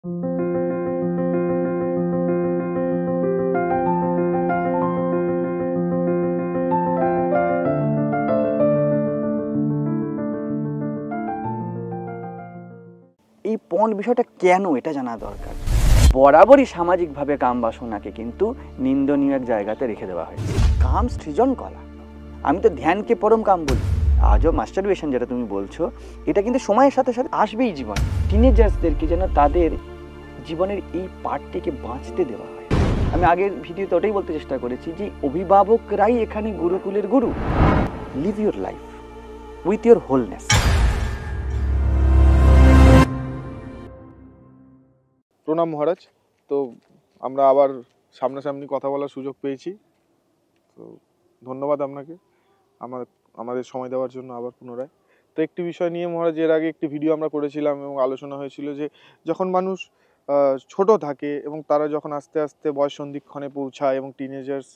এই পণ বিষয়টা কেন, এটা জানা দরকার। বরাবরই সামাজিকভাবে কাম বাসনাকে কিন্তু নিন্দনীয় এক জায়গাতে রেখে দেওয়া হয়েছে। কাম সৃজন কলা, আমি তো ধ্যানকে পরম কাম বলি। আজও মাস্টারবেশন যেটা তুমি বলছো, এটা কিন্তু সময়ের সাথে সাথে আসবেই জীবন। টিনেজার্সদেরকে যেন তাদের জীবনের এই পার্টটিকে বাঁচতে দেওয়া হয়। আমি আগের ভিডিওতে ওটাই বলতে চেষ্টা করেছি যে অভিভাবকরাই এখানে গুরুকুলের গুরু। Live your life with your wholeness. প্রণাম মহারাজ। তো আমরা আবার সামনাসামনি কথা বলার সুযোগ পেয়েছি, তো ধন্যবাদ আপনাকে আমাদের সময় দেওয়ার জন্য আবার পুনরায়। তো একটি বিষয় নিয়ে মহারাজ, এর আগে একটি ভিডিও আমরা করেছিলাম এবং আলোচনা হয়েছিল যে যখন মানুষ ছোট থাকে এবং তারা যখন আস্তে আস্তে বয়স সন্ধিক্ষণে পৌঁছায় এবং টিনেজার্স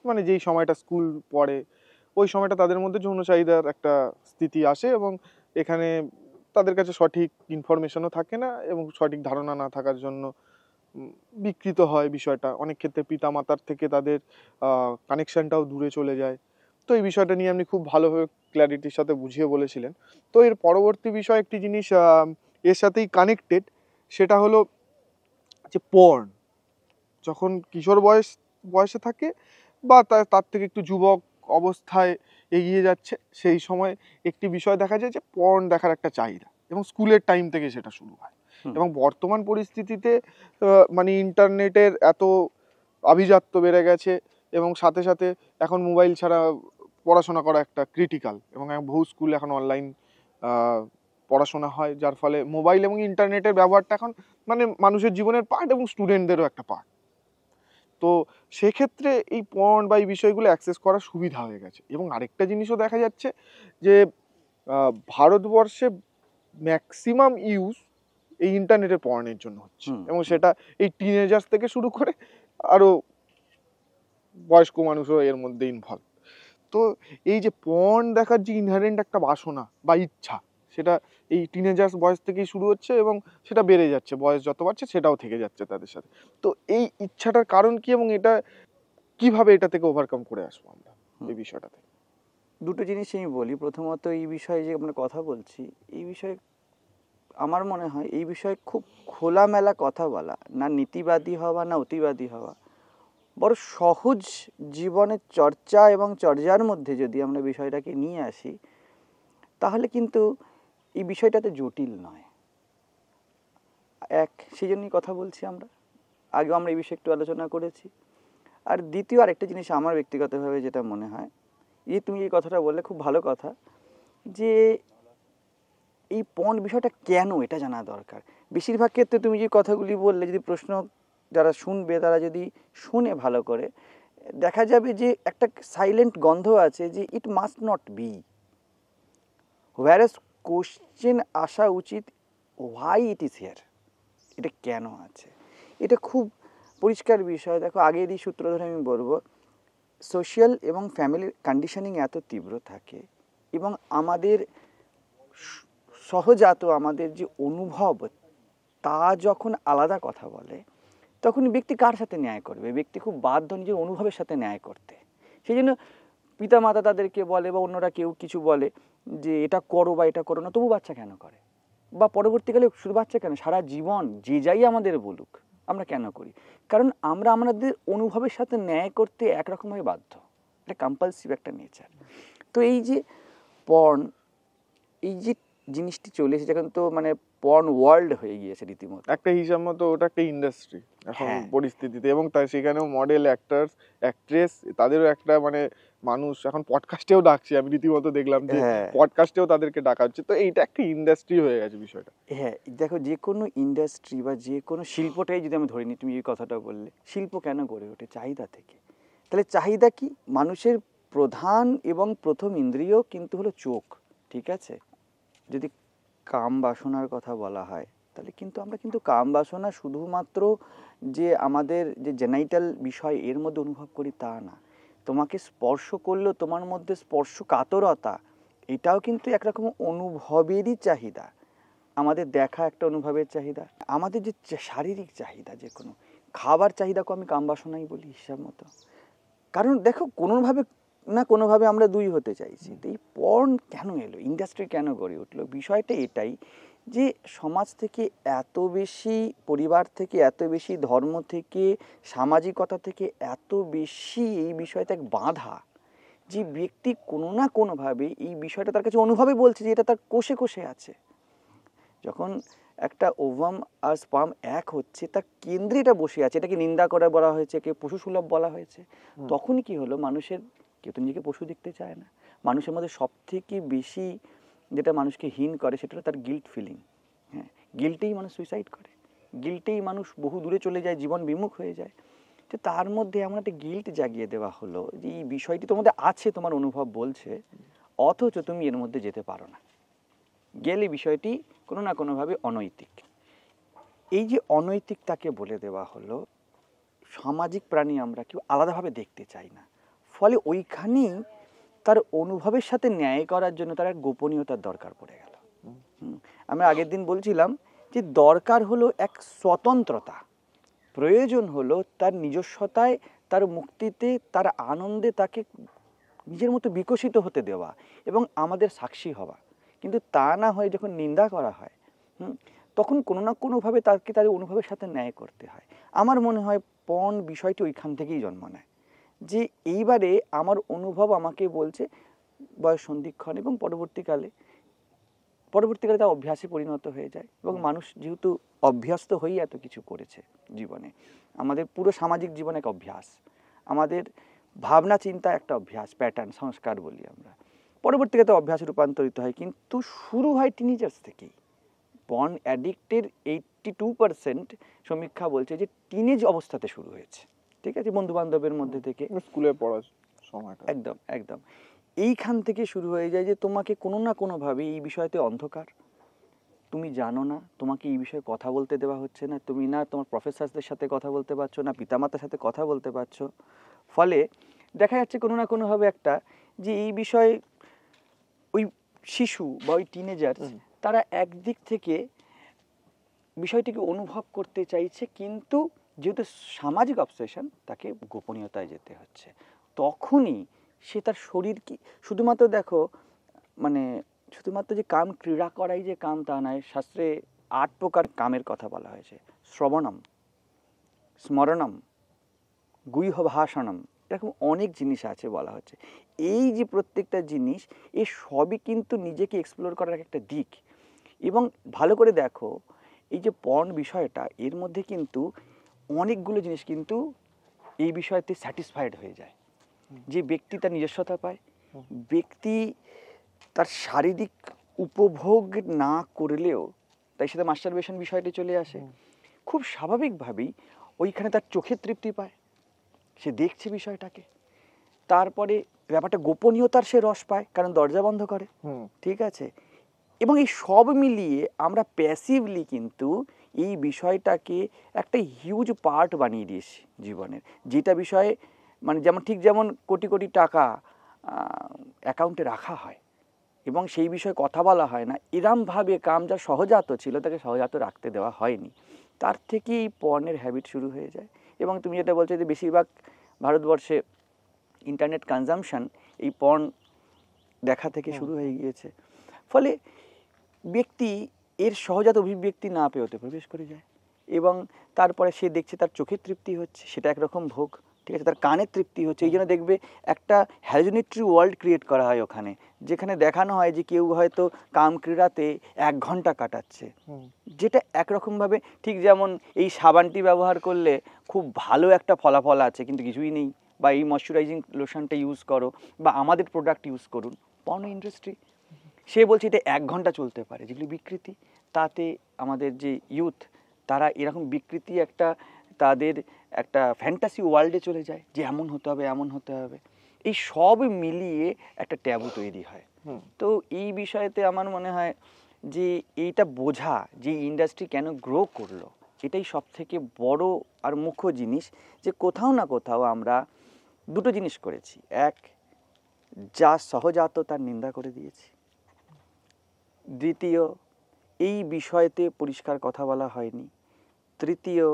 মানে যেই সময়টা স্কুল পড়ে, ওই সময়টা তাদের মধ্যে যৌন চাহিদার একটা স্থিতি আসে এবং এখানে তাদের কাছে সঠিক ইনফরমেশনও থাকে না এবং সঠিক ধারণা না থাকার জন্য বিকৃত হয় বিষয়টা। অনেক ক্ষেত্রে পিতামাতার থেকে তাদের কানেকশনটাও দূরে চলে যায়। তো এই বিষয়টা নিয়ে আপনি খুব ভালোভাবে ক্ল্যারিটির সাথে বুঝিয়ে বলেছিলেন। তো এর পরবর্তী বিষয় একটি জিনিস এর সাথেই কানেক্টেড, সেটা হলো যে পর্ন যখন কিশোর বয়সে থাকে বা তার থেকে একটু যুবক অবস্থায় এগিয়ে যাচ্ছে, সেই সময় একটি বিষয় দেখা যায় যে পর্ন দেখার একটা চাহিদা, এবং স্কুলের টাইম থেকে সেটা শুরু হয়। এবং বর্তমান পরিস্থিতিতে মানে ইন্টারনেটের এত আভিজাত্য বেড়ে গেছে এবং সাথে সাথে এখন মোবাইল ছাড়া পড়াশোনা করা একটা ক্রিটিক্যাল, এবং বহু স্কুল এখন অনলাইন পড়াশোনা হয়, যার ফলে মোবাইল এবং ইন্টারনেটের ব্যবহারটা এখন মানে মানুষের জীবনের পার্ট এবং স্টুডেন্টদেরও একটা পার্ট। তো সেক্ষেত্রে এই পর্ন বা এই বিষয়গুলো অ্যাক্সেস করার সুবিধা হয়ে গেছে। এবং আরেকটা জিনিসও দেখা যাচ্ছে যে ভারতবর্ষে ম্যাক্সিমাম ইউজ এই ইন্টারনেটের পর্নের জন্য হচ্ছে, এবং সেটা এই টিনেজার্স থেকে শুরু করে আরও বয়স্ক মানুষও এর মধ্যে ইনভলভ। তো এই যে পর্ন দেখার যে ইনহারেন্ট একটা বাসনা বা ইচ্ছা, সেটা এই টিনেজার্স বয়স থেকেই শুরু হচ্ছে এবং সেটা বেড়ে যাচ্ছে, বয়স যত বাড়ছে সেটাও থেকে যাচ্ছে তাদের সাথে। তো এই ইচ্ছাটার কারণ কি এবং এটা কিভাবে এটা থেকে ওভারকাম করে আসবো আমরা এই বিষয়টাতে? দুটো জিনিস আমি বলি। প্রথমত, এই বিষয়ে যে আমরা কথা বলছি, এই বিষয়ে আমার মনে হয় এই বিষয়ে খুব খোলামেলা কথা বলা, না নীতিবাদী হওয়া না অতিবাদী হওয়া, বড় সহজ জীবনের চর্চা এবং চর্যার মধ্যে যদি আমরা বিষয়টাকে নিয়ে আসি, তাহলে কিন্তু এই বিষয়টাতে জটিল নয়। সেই জন্যই কথা বলছি আমরা। আগেও আমরা এই বিষয়ে একটু আলোচনা করেছি। আর দ্বিতীয় আরেকটা জিনিস আমার ব্যক্তিগতভাবে যেটা মনে হয়, তুমি এই কথাটা বললে খুব ভালো কথা, যে এই পণ বিষয়টা কেন, এটা জানা দরকার। বেশিরভাগ ক্ষেত্রে তুমি যে কথাগুলি বললে, যদি প্রশ্ন যারা শুনবে তারা যদি শুনে ভালো করে, দেখা যাবে যে একটা সাইলেন্ট গন্ধ আছে যে it must not be, whereas question আসা উচিত হোয়াই ইট ইজ হিয়ার, এটা কেন আছে। এটা খুব পরিষ্কার বিষয়। দেখো, আগেরই সূত্র ধরে আমি বলবো, সোশ্যাল এবং ফ্যামিলির কন্ডিশনিং এত তীব্র থাকে এবং আমাদের সহজাত আমাদের যে অনুভব, তা যখন আলাদা কথা বলে, তখন ব্যক্তি কার সাথে ন্যায় করবে? ব্যক্তি খুব বাধ্য নিজের অনুভবের সাথে ন্যায় করতে। সেই জন্য পিতামাতা তাদেরকে বলে বা অন্যরা কেউ কিছু বলে যে এটা করো বা এটা করো না, তবু বাচ্চা কেন করে? বা পরবর্তীকালে শুধু বাচ্চা কেন, সারা জীবন যে যাই আমাদের বলুক, আমরা কেন করি? কারণ আমরা আমাদের অনুভবের সাথে ন্যায় করতে একরকমভাবে বাধ্য, এটা কম্পালসিভ একটা নেচার। তো এই যে পর্ন, এই যে জিনিসটি চলে এসেছে, এখন তো মানে পর্ন ওয়ার্ল্ড হয়ে গিয়েছে রীতিমতো। একটা হিসাব মতো ওটা একটা ইন্ডাস্ট্রি এখন পরিস্থিতিতে, এবং তাই সেখানেও মডেল, অ্যাক্টার্স, অ্যাক্ট্রেস, তাদেরও একটা মানে মানুষ এখন পডকাস্টেও ডাকছে। আমি রীতিমতো দেখলাম যে পডকাস্টেও তাদেরকে ডাকা হচ্ছে। তো এইটা একটা ইন্ডাস্ট্রি হয়ে গেছে বিষয়টা। হ্যাঁ, দেখো, যে কোনো ইন্ডাস্ট্রি বা যে কোনো শিল্পটাই যদি আমি ধরে নিই, তুমি এই কথাটা বললে, শিল্প কেন গড়ে ওঠে? চাহিদা থেকে। তাহলে চাহিদা কি? মানুষের প্রধান এবং প্রথম ইন্দ্রিয় কিন্তু হলো চোখ, ঠিক আছে? যদি কাম বাসনার কথা বলা হয়, তাহলে কিন্তু আমরা কিন্তু কাম বাসনা শুধুমাত্র যে আমাদের যে জেনাইটাল বিষয় এর মধ্যে অনুভব করি তা না। তোমাকে স্পর্শ করলেও তোমার মধ্যে স্পর্শ কাতরতা, এটাও কিন্তু একরকম অনুভবেরই চাহিদা। আমাদের দেখা একটা অনুভবের চাহিদা, আমাদের যে শারীরিক চাহিদা, যে কোনো খাবার চাহিদাকে আমি কামবাসনাই বলি হিসাব মতো। কারণ দেখো কোনোভাবে না কোনোভাবে আমরা দুই হতে চাইছি। তো এই পর্ন কেন এলো, ইন্ডাস্ট্রি কেন গড়ে উঠলো, বিষয়টা এটাই যে সমাজ থেকে এত বেশি, পরিবার থেকে এত বেশি, ধর্ম থেকে, সামাজিকতা থেকে এত বেশি এই বিষয়টা এক বাঁধা, যে ব্যক্তি কোনো না কোনোভাবে এই বিষয়টা তার কাছে অনুভবে বলছে যে এটা তার কোষে কোষে আছে। যখন একটা ওভাম আর স্পার্ম এক হচ্ছে, তার কেন্দ্রে এটা বসে আছে, এটাকে নিন্দা করা বলা হয়েছে, কে পশু সুলভ বলা হয়েছে। তখনই কি হলো, মানুষের, কেউ তো নিজেকে পশু দেখতে চায় না, মানুষের মধ্যে সব থেকে বেশি যেটা মানুষকে হীন করে সেটা হলো তার গিল্ট ফিলিং। হ্যাঁ, গিল্টেই মানুষ সুইসাইড করে, গিল্টেই মানুষ বহু দূরে চলে যায়, জীবন বিমুখ হয়ে যায়। তো তার মধ্যে এমন একটা গিল্ট জাগিয়ে দেওয়া হলো যে এই বিষয়টি তোমার মধ্যে আছে, তোমার অনুভব বলছে, অথচ তুমি এর মধ্যে যেতে পারো না, গেলে বিষয়টি কোনো না কোনোভাবে অনৈতিক। এই যে অনৈতিকতাকে বলে দেওয়া হলো, সামাজিক প্রাণী আমরা কেউ আলাদাভাবে দেখতে চাই না, ফলে ওইখানেই তার অনুভবের সাথে ন্যায় করার জন্য তার এক গোপনীয়তার দরকার পড়ে গেল। আমরা আগের দিন বলছিলাম যে দরকার হলো এক স্বতন্ত্রতা, প্রয়োজন হলো তার নিজস্বতায়, তার মুক্তিতে, তার আনন্দে তাকে নিজের মতো বিকশিত হতে দেওয়া এবং আমাদের সাক্ষী হওয়া। কিন্তু তা না হয়ে যখন নিন্দা করা হয়, তখন কোনো না কোনোভাবে তাকে তাদের অনুভবের সাথে ন্যায় করতে হয়। আমার মনে হয় পণ বিষয়টি ওইখান থেকেই জন্ম নেয়, যে এইবারে আমার অনুভব আমাকে বলছে বয়স সন্ধিক্ষণ, এবং পরবর্তীকালে তা অভ্যাসে পরিণত হয়ে যায়। এবং মানুষ যেহেতু অভ্যস্ত হয়েই এত কিছু করেছে জীবনে, আমাদের পুরো সামাজিক জীবন এক অভ্যাস, আমাদের ভাবনা চিন্তা একটা অভ্যাস, প্যাটার্ন, সংস্কার বলি আমরা, পরবর্তীকালে অভ্যাসে রূপান্তরিত হয়। কিন্তু শুরু হয় টিনেজার্স থেকেই। পর্ন অ্যাডিক্টের 82% সমীক্ষা বলছে যে টিনেজ অবস্থাতে শুরু হয়েছে, ঠিক আছে, বন্ধু বান্ধবের মধ্যে থেকে, স্কুলে পড়ার সময়টা, একদম একদম এইখান থেকে শুরু হয়ে যায় যে তোমাকে কোনো না কোনোভাবে এই বিষয়তে অন্ধকার, তুমি জানো না, তোমাকে এই বিষয়ে কথা বলতে দেওয়া হচ্ছে না, তুমি না তোমার প্রফেসরদের সাথে কথা বলতে পারছো না, পিতামাতার সাথে কথা বলতে পারছো। ফলে দেখা যাচ্ছে কোনো না কোনোভাবে একটা, যে এই বিষয়ে ওই শিশু বা ওই টিনেজার তারা একদিক থেকে বিষয়টিকে অনুভব করতে চাইছে, কিন্তু যেহেতু সামাজিক অবসেশন, তাকে গোপনীয়তায় যেতে হচ্ছে। তখনই সে তার শরীর কি, শুধুমাত্র দেখো, মানে শুধুমাত্র যে কাম ক্রীড়া করাই যে কাম তা নয়, শাস্ত্রে 8 প্রকার কামের কথা বলা হয়েছে। শ্রবণম, স্মরণম, গুহ্য ভাষণম, এরকম অনেক জিনিস আছে বলা হচ্ছে। এই যে প্রত্যেকটা জিনিস, এই সবই কিন্তু নিজেকে এক্সপ্লোর করার একটা দিক। এবং ভালো করে দেখো, এই যে পর্ন বিষয়টা, এর মধ্যে কিন্তু অনেকগুলো জিনিস কিন্তু এই বিষয়তে স্যাটিসফাইড হয়ে যায়। যে ব্যক্তি তার নিজস্বতা পায়, ব্যক্তি তার শারীরিক উপভোগ না করলেও, তাই সাথে মাস্টারবেশন বিষয়টি চলে আসে, খুব স্বাভাবিকভাবেই ওইখানে তার চোখের তৃপ্তি পায়, সে দেখছে বিষয়টাকে, তারপরে ব্যাপারটা গোপনীয়তার সে রস পায়, কারণ দরজা বন্ধ করে, ঠিক আছে। এবং এই সব মিলিয়ে আমরা প্যাসিভলি কিন্তু এই বিষয়টাকে একটা হিউজ পার্ট বানিয়ে দিয়েছি জীবনের, যেটা বিষয়ে মানে যেমন ঠিক যেমন কোটি কোটি টাকা অ্যাকাউন্টে রাখা হয় এবং সেই বিষয়ে কথা বলা হয় না, এরমভাবে কাম যা সহজাত ছিল তাকে সহজাত রাখতে দেওয়া হয়নি। তার থেকেই পর্নের হ্যাবিট শুরু হয়ে যায়। এবং তুমি যেটা বলছো যে বেশিরভাগ ভারতবর্ষে ইন্টারনেট কনজামশন এই পর্ন দেখা থেকে শুরু হয়ে গিয়েছে। ফলে ব্যক্তি এর সহজাত অভিব্যক্তি না পেয়ে ওতে প্রবেশ করে যায়, এবং তারপরে সে দেখছে তার চোখের তৃপ্তি হচ্ছে, সেটা একরকম ভোগ, ঠিক আছে, তার কানের তৃপ্তি হচ্ছে। এই জন্য দেখবে একটা হ্যালোজেনেটরি ওয়ার্ল্ড ক্রিয়েট করা হয় ওখানে, যেখানে দেখানো হয় যে কেউ হয়তো কাম ক্রীড়াতে 1 ঘন্টা কাটাচ্ছে, যেটা একরকমভাবে, ঠিক যেমন এই সাবানটি ব্যবহার করলে খুব ভালো একটা ফলাফল আছে কিন্তু কিছুই নেই, বা এই ময়শ্চারাইজিং লোশনটা ইউজ করো, বা আমাদের প্রোডাক্ট ইউজ করুন, পর্ন ইন্ডাস্ট্রি সে বলছে এটা 1 ঘন্টা চলতে পারে, যেগুলি বিকৃতি। তাতে আমাদের যে ইউথ, তারা এরকম বিকৃতি একটা, তাদের একটা ফ্যান্টাসি ওয়ার্ল্ডে চলে যায় যে এমন হতে হবে, এমন হতে হবে। এই সব মিলিয়ে একটা ট্যাবু তৈরি হয়। তো এই বিষয়েতে আমার মনে হয় যে এইটা বোঝা, যে ইন্ডাস্ট্রি কেন গ্রো করলো, এটাই সব থেকে বড় আর মুখ্য জিনিস। যে কোথাও না কোথাও আমরা দুটো জিনিস করেছি, এক, যা সহজাত তার নিন্দা করে দিয়েছি, দ্বিতীয়, এই বিষয়তে পরিষ্কার কথা বলা হয়নি। তৃতীয়,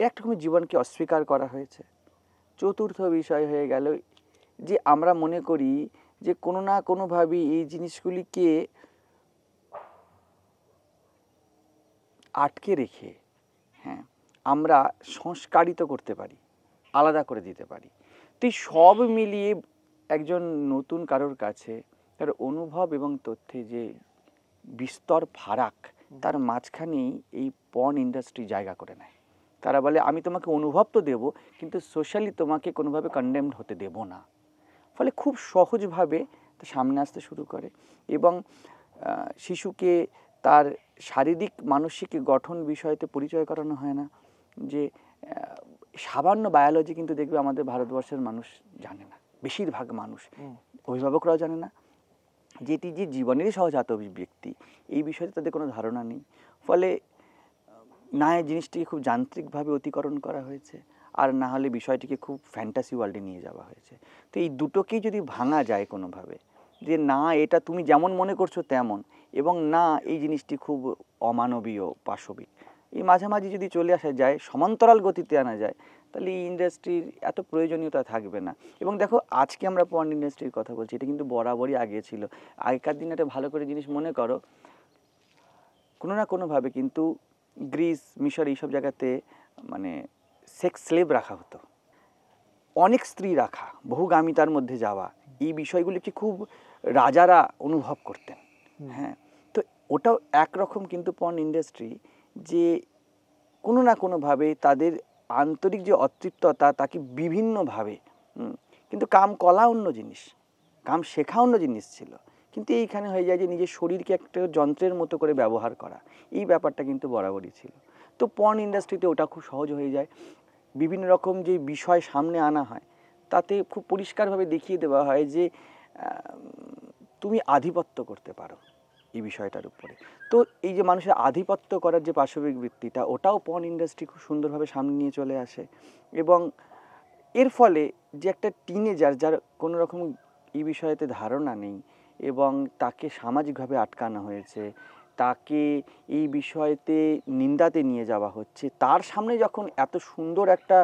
এক রকমের জীবনকে অস্বীকার করা হয়েছে। চতুর্থ বিষয় হয়ে গেল যে আমরা মনে করি যে কোনো না কোনোভাবে এই জিনিসগুলিকে আটকে রেখে হ্যাঁ আমরা সংস্কারিত করতে পারি, আলাদা করে দিতে পারি। তো এই সব মিলিয়ে একজন নতুন কারোর কাছে তার অনুভব এবং তথ্যে যে বিস্তর ফারাক, তার মাঝখানেই এই পর্ন ইন্ডাস্ট্রি জায়গা করে নেয়। তারা বলে আমি তোমাকে অনুভব তো দেবো, কিন্তু সোশ্যালি তোমাকে কোনোভাবে কন্ডেমড হতে দেব না। ফলে খুব সহজভাবে তা সামনে আসতে শুরু করে এবং শিশুকে তার শারীরিক মানসিক গঠন বিষয়তে পরিচয় করানো হয় না। যে সামান্য বায়োলজি কিন্তু দেখবে আমাদের ভারতবর্ষের মানুষ জানে না, বেশিরভাগ মানুষ, অভিভাবকরাও জানে না, যেটি যে জীবনেরই সহজাত ব্যক্তি এই বিষয়ে তাদের কোনো ধারণা নেই। ফলে না এই জিনিসটিকে খুব যান্ত্রিকভাবে অতিকরণ করা হয়েছে, আর না হলে বিষয়টিকে খুব ফ্যান্টাসি ওয়ার্ল্ডে নিয়ে যাওয়া হয়েছে। তো এই দুটোকেই যদি ভাঙা যায় কোনোভাবে, যে না এটা তুমি যেমন মনে করছো তেমন, এবং না এই জিনিসটি খুব অমানবীয় পাশবিক, এই মাঝামাঝি যদি চলে আসা যায়, সমান্তরাল গতিতে আনা যায়, তাহলে এই ইন্ডাস্ট্রির এত প্রয়োজনীয়তা থাকবে না। এবং দেখো আজকে আমরা পর্ন ইন্ডাস্ট্রির কথা বলছি, এটা কিন্তু বরাবরই আগে ছিল। আগেকার দিনে একটা ভালো করে জিনিস মনে করো, কোনো না কোনোভাবে কিন্তু গ্রিস, মিশর এইসব জায়গাতে মানে সেক্স স্লেভ রাখা হতো, অনেক স্ত্রী রাখা, বহুগামিতার মধ্যে যাওয়া, এই বিষয়গুলিকে খুব রাজারা অনুভব করতেন। হ্যাঁ, তো ওটাও একরকম কিন্তু পর্ন ইন্ডাস্ট্রি, যে কোনো না কোনোভাবে তাদের আন্তরিক যে অতৃপ্ততা তাকে বিভিন্নভাবে, কিন্তু কাম কলা অন্য জিনিস, কাম শেখা অন্য জিনিস ছিল, কিন্তু এইখানে হয়ে যায় যে নিজের শরীরকে একটা যন্ত্রের মতো করে ব্যবহার করা, এই ব্যাপারটা কিন্তু বরাবরই ছিল। তো পর্ন ইন্ডাস্ট্রিতে ওটা খুব সহজ হয়ে যায়। বিভিন্ন রকম যে বিষয় সামনে আনা হয় তাতে খুব পরিষ্কারভাবে দেখিয়ে দেওয়া হয় যে তুমি আধিপত্য করতে পারো এই বিষয়টার উপরে। তো এই যে মানুষের আধিপত্য করার যে পাশবিক বৃত্তিটা, ওটাও পর্ন ইন্ডাস্ট্রি খুব সুন্দরভাবে সামনে নিয়ে চলে আসে। এবং এর ফলে যে একটা টিনেজার যার কোনো রকম এই বিষয়েতে ধারণা নেই এবং তাকে সামাজিকভাবে আটকানো হয়েছে, তাকে এই বিষয়তে নিন্দাতে নিয়ে যাওয়া হচ্ছে, তার সামনে যখন এত সুন্দর একটা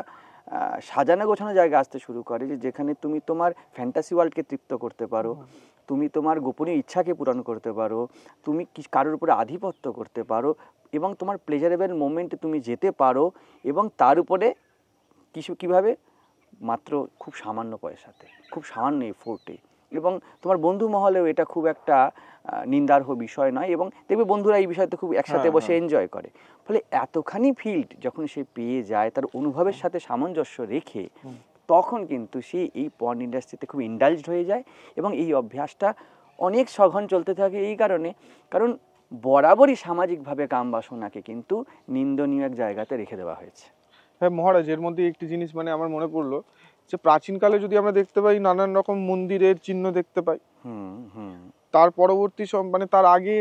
সাজানো গোছানো জায়গা আসতে শুরু করে, যে যেখানে তুমি তোমার ফ্যান্টাসি ওয়ার্ল্ডকে তৃপ্ত করতে পারো, তুমি তোমার গোপনীয় ইচ্ছাকে পূরণ করতে পারো, তুমি কারোর উপরে আধিপত্য করতে পারো, এবং তোমার প্লেজারেবল মোমেন্টে তুমি যেতে পারো, এবং তার উপরে কীভাবে, মাত্র খুব সামান্য পয়সাতে, খুব সামান্য এফোর্টে, এবং তোমার বন্ধু মহলেও এটা খুব একটা নিন্দার্হ বিষয় নয়, এবং দেখবে বন্ধুরা এই বিষয়তে খুব একসাথে বসে এনজয় করে। ফলে এতখানি ফিল্ড যখন সে পেয়ে যায় তার অনুভবের সাথে সামঞ্জস্য রেখে, তখন কিন্তু সে এই পর্ন ইন্ডাস্ট্রিতে খুব ইন্ডালজড হয়ে যায়, এবং এই অভ্যাসটা অনেক সঘন চলতে থাকে। এই কারণ বরাবরই সামাজিকভাবে কাম বাসনাকে কিন্তু নিন্দনীয় এক জায়গাতে রেখে দেওয়া হয়েছে। হ্যাঁ মহারাজ, এর মধ্যে একটি জিনিস মানে আমার মনে পড়লো, যে প্রাচীনকালে যদি আমরা দেখতে পাই নানান রকম মন্দিরের চিহ্ন দেখতে পাই, তার পরবর্তী মানে তার আগে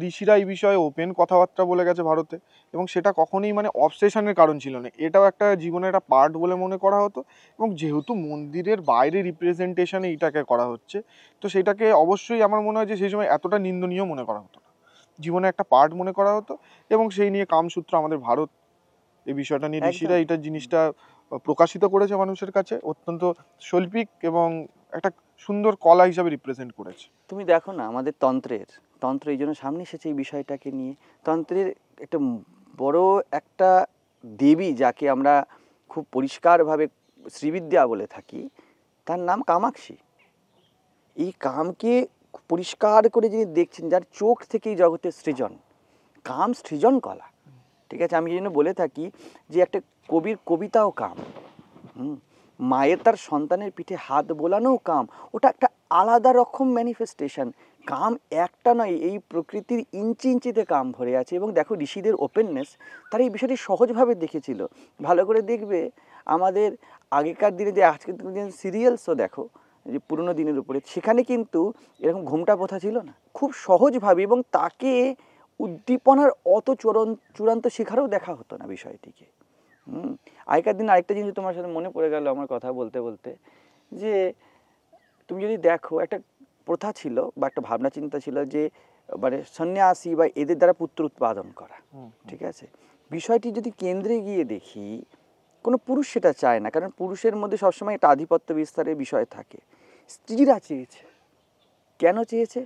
ঋষিরা এই বিষয়ে ওপেন কথাবার্তা বলে গেছে ভারতে, এবং সেটা কখনোই মানে অবসেশনের কারণ ছিল না, এটাও একটা জীবনের একটা পার্ট বলে মনে করা হতো। এবং যেহেতু মন্দিরের বাইরে রিপ্রেজেন্টেশনে এইটাকে করা হচ্ছে, তো সেটাকে অবশ্যই আমার মনে হয় যে সেই সময় এতটা নিন্দনীয় মনে করা হতো না, জীবনে একটা পার্ট মনে করা হতো। এবং সেই নিয়ে কামসূত্র আমাদের ভারত এই বিষয়টা নিয়ে ঋষিরা এটা জিনিসটা প্রকাশিত করেছে মানুষের কাছে, অত্যন্ত শৈল্পিক এবং একটা সুন্দর কলা হিসাবে রিপ্রেজেন্ট করেছে। তুমি দেখো না আমাদের তন্ত্র এই জন্য সামনে এসেছে এই বিষয়টাকে নিয়ে। তন্ত্রের একটা বড় একটা দেবী যাকে আমরা খুব পরিষ্কারভাবে শ্রীবিদ্যা বলে থাকি, তার নাম কামাক্ষী। এই কামকে পরিষ্কার করে যিনি দেখছেন, যার চোখ থেকেই জগতের সৃজন, কাম সৃজন কলা, ঠিক আছে। আমি এই জন্য বলে থাকি যে একটা কবির কবিতাও কাম, মায়ের তার সন্তানের পিঠে হাত বোলানোও কাম, ওটা একটা আলাদা রকম ম্যানিফেস্টেশন। কাম একটা নয়, এই প্রকৃতির ইঞ্চি ইঞ্চিতে কাম ভরে আছে। এবং দেখো ঋষিদের ওপেননেস, তারা এই বিষয়টি সহজভাবে দেখেছিল। ভালো করে দেখবে আমাদের আগেকার দিনে যে আজকের দিনে সিরিয়ালসও দেখো, যে পুরনো দিনের উপরে, সেখানে কিন্তু এরকম ঘোমটা প্রথা ছিল না, খুব সহজভাবে, এবং তাকে উদ্দীপনার অত চূড়ান্ত শিখারও দেখা হতো না বিষয়টিকে। আগেকার দিন আরেকটা জিনিস তোমার সাথে মনে পড়ে গেল আমার কথা বলতে বলতে, যে তুমি যদি দেখো একটা প্রথা ছিল বা একটা ভাবনা চিন্তা ছিল, যে মানে সন্ন্যাসী বা এদের দ্বারা পুত্র উৎপাদন করা, ঠিক আছে। বিষয়টি যদি কেন্দ্রে গিয়ে দেখি, কোনো পুরুষ সেটা চায় না, কারণ পুরুষের মধ্যে সবসময় একটা আধিপত্য বিস্তারের বিষয় থাকে। স্ত্রীরা চেয়েছে, কেন চেয়েছে?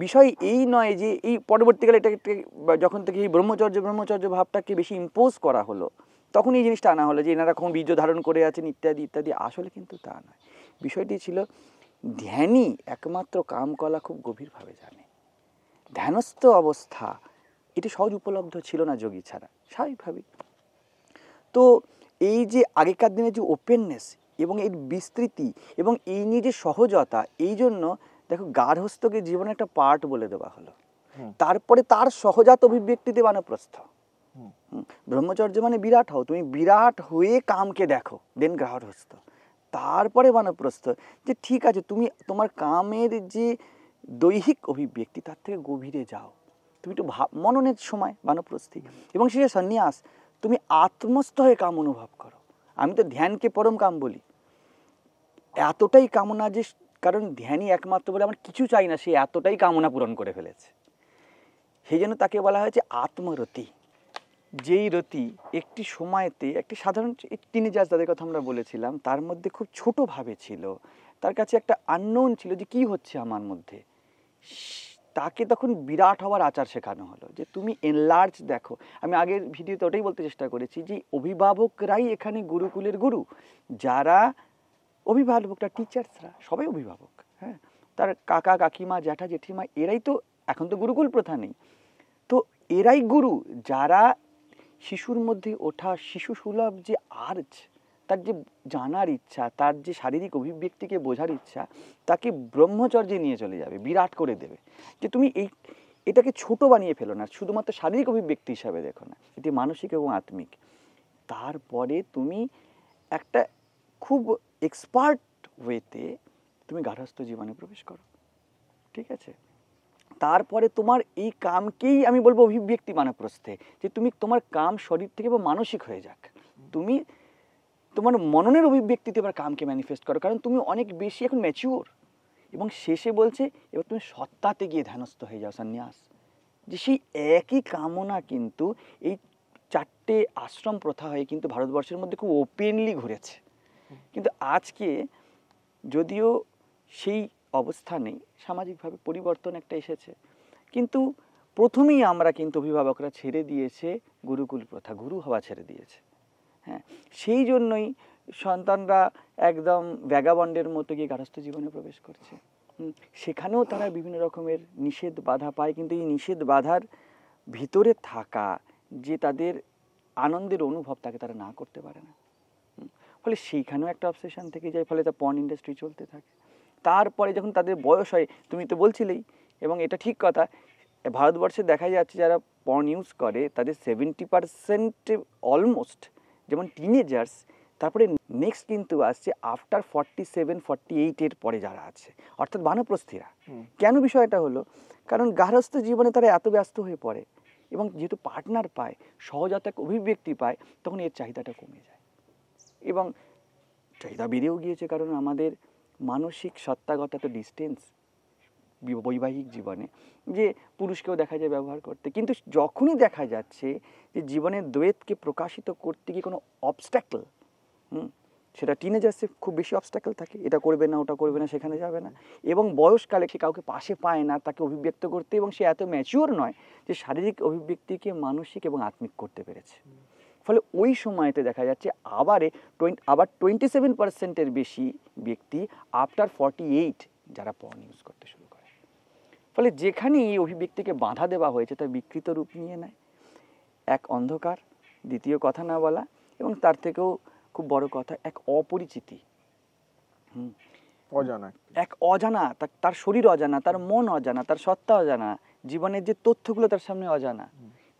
বিষয় এই নয় যে এই পরবর্তীকালে এটাকে যখন থেকে এই ব্রহ্মচর্য ভাবটাকে বেশি ইম্পোজ করা হলো, তখন এই জিনিসটা আনা হলো যে এনারা কখন বীর্য ধারণ করে আছেন ইত্যাদি ইত্যাদি। আসলে কিন্তু তা নয়। বিষয়টি ছিল ধ্যানই একমাত্র কামকলা খুব গভীরভাবে জানে। ধ্যানস্থ অবস্থা এটি সহজ উপলব্ধ ছিল না যোগী ছাড়া, স্বাভাবিকভাবেই। তো এই যে আগেকার দিনে যে ওপেননেস এবং এর বিস্তৃতি এবং এই নিয়ে যে সহজতা, এই জন্য দেখো গার্হস্থ্যকে জীবনের একটা পার্ট বলে দেওয়া হলো। তারপরে তার সহজাত অভিব্যক্তিতে বানপ্রস্থ। ব্রহ্মচর্য মানে বিরাট হও, তুমি বিরাট হয়ে কামকে দেখো, দেন গার্হস্থ্য, তারপরে বানপ্রস্থ। যে ঠিক আছে, তুমি তোমার কামের যে দৈহিক অভিব্যক্তি তার থেকে গভীরে যাও, তুমি একটু মননের সময় বানপ্রস্থি, এবং সে সন্ন্যাস, তুমি আত্মস্থ হয়ে কাম অনুভব করো। আমি তো ধ্যানকে পরম কাম বলি, এতটাই কামনা যে, কারণ ধ্যানই একমাত্র বলে আমার কিছু চাই না, সে এতটাই কামনা পূরণ করে ফেলেছে। সেই জন্য তাকে বলা হয়েছে আত্মরতি। যেই রতি একটি সময়তে একটি সাধারণ টিনেজার্স, তাদের কথা আমরা বলেছিলাম, তার মধ্যে খুব ছোটোভাবে ছিল, তার কাছে একটা আননোন ছিল যে কি হচ্ছে আমার মধ্যে। তাকে তখন বিরাট হওয়ার আচার শেখানো হলো, যে তুমি এনলার্জ দেখো। আমি আগের ভিডিওতে ওটাই বলতে চেষ্টা করেছি যে অভিভাবকরাই এখানে গুরুকুলের গুরু। যারা অভিভাবকরা, টিচার্সরা সবাই অভিভাবক, হ্যাঁ, তার কাকা কাকিমা জ্যাঠা জেঠিমা এরাই তো, এখন তো গুরুকুল প্রথা নেই, তো এরাই গুরু। যারা শিশুর মধ্যে ওঠা শিশু সুলভ যে আর্জ, তার যে জানার ইচ্ছা, তার যে শারীরিক অভিব্যক্তিকে বোঝার ইচ্ছা, তাকে ব্রহ্মচর্যে নিয়ে চলে যাবে, বিরাট করে দেবে। যে তুমি এটাকে ছোট বানিয়ে ফেলো না, শুধুমাত্র শারীরিক অভিব্যক্তি হিসাবে দেখো না, এটি মানসিক এবং আত্মিক। তারপরে তুমি একটা খুব এক্সপার্ট ওয়েতে তুমি গার্হস্থ্য জীবনে প্রবেশ করো, ঠিক আছে। তারপরে তোমার এই কামকেই আমি বলবো অভিব্যক্তি বানপ্রস্থে, যে তুমি তোমার কাম শরীর থেকে বা মানসিক হয়ে যাক, তুমি তোমার মননের অভিব্যক্তিতে এবার কামকে ম্যানিফেস্ট করো, কারণ তুমি অনেক বেশি এখন ম্যাচিওর। এবং শেষে বলছে এবার তুমি সত্তাতে গিয়ে ধ্যানস্থ হয়ে যাও, সন্ন্যাস। যে সেই একই কামনা কিন্তু এই 4টে আশ্রম প্রথা হয়ে কিন্তু ভারতবর্ষের মধ্যে খুব ওপেনলি ঘুরেছে। কিন্তু আজকে যদিও সেই অবস্থা নেই, সামাজিকভাবে পরিবর্তন একটা এসেছে, কিন্তু প্রথমেই আমরা কিন্তু অভিভাবকরা ছেড়ে দিয়েছে গুরুকুল প্রথা, গুরু হওয়া ছেড়ে দিয়েছে। হ্যাঁ, সেই জন্যই সন্তানরা একদম ভ্যাগাবন্ডের মতো গিয়ে গার্হস্থ্য জীবনে প্রবেশ করছে। সেখানেও তারা বিভিন্ন রকমের নিষেধ বাধা পায়, কিন্তু এই নিষেধ বাধার ভিতরে থাকা যে তাদের আনন্দের অনুভব, তাকে তারা না করতে পারে না। ফলে সেইখানেও একটা অবসেশন থেকে যায়, ফলে তা পর্ন ইন্ডাস্ট্রি চলতে থাকে। তারপরে যখন তাদের বয়স হয়, তুমি তো বলছিলেই, এবং এটা ঠিক কথা, ভারতবর্ষে দেখা যাচ্ছে যারা পর্ন ইউজ করে তাদের 70% অলমোস্ট যেমন টিনেজার্স, তারপরে নেক্সট কিন্তু আসছে আফটার 47-48 পরে যারা আছে, অর্থাৎ বানপ্রস্থিরা। কেন বিষয়টা হলো? কারণ গার্হস্থ্য জীবনে তারা এত ব্যস্ত হয়ে পড়ে, এবং যেহেতু পার্টনার পায়, সহজাত অভিব্যক্তি পায়, তখন এর চাহিদাটা কমে যায়, এবং চাহিদা বেড়েও গিয়েছে, কারণ আমাদের মানসিক সত্তাগত এত ডিস্টেন্স বৈবাহিক জীবনে, যে পুরুষকেও দেখা যায় ব্যবহার করতে। কিন্তু যখনই দেখা যাচ্ছে যে জীবনের দ্বৈতকে প্রকাশিত করতে গিয়ে কোনো অবস্ট্যাকল, সেটা টিনেজার্সে খুব বেশি অবস্ট্যাকল থাকে, এটা করবে না, ওটা করবে না, সেখানে যাবে না, এবং বয়সকালে সে কাউকে পাশে পায় না তাকে অভিব্যক্ত করতে, এবং সে এত ম্যাচিওর নয় যে শারীরিক অভিব্যক্তিকে মানসিক এবং আত্মিক করতে পেরেছে। ফলে ওই সময়তে দেখা যাচ্ছে আবার 27% বেশি ব্যক্তি আফটার 48 যারা পর্ন ইউজ করতে শুরু করে। ফলে যেখানেই এই অভিব্যক্তিকে বাধা দেওয়া হয়েছে তার বিকৃত রূপ নিয়ে নেয়। এক অন্ধকার, দ্বিতীয় কথা না বলা, এবং তার থেকেও খুব বড় কথা এক অপরিচিতি, এক অজানা, তার শরীর অজানা, তার মন অজানা, তার সত্তা অজানা, জীবনের যে তথ্যগুলো তার সামনে অজানা।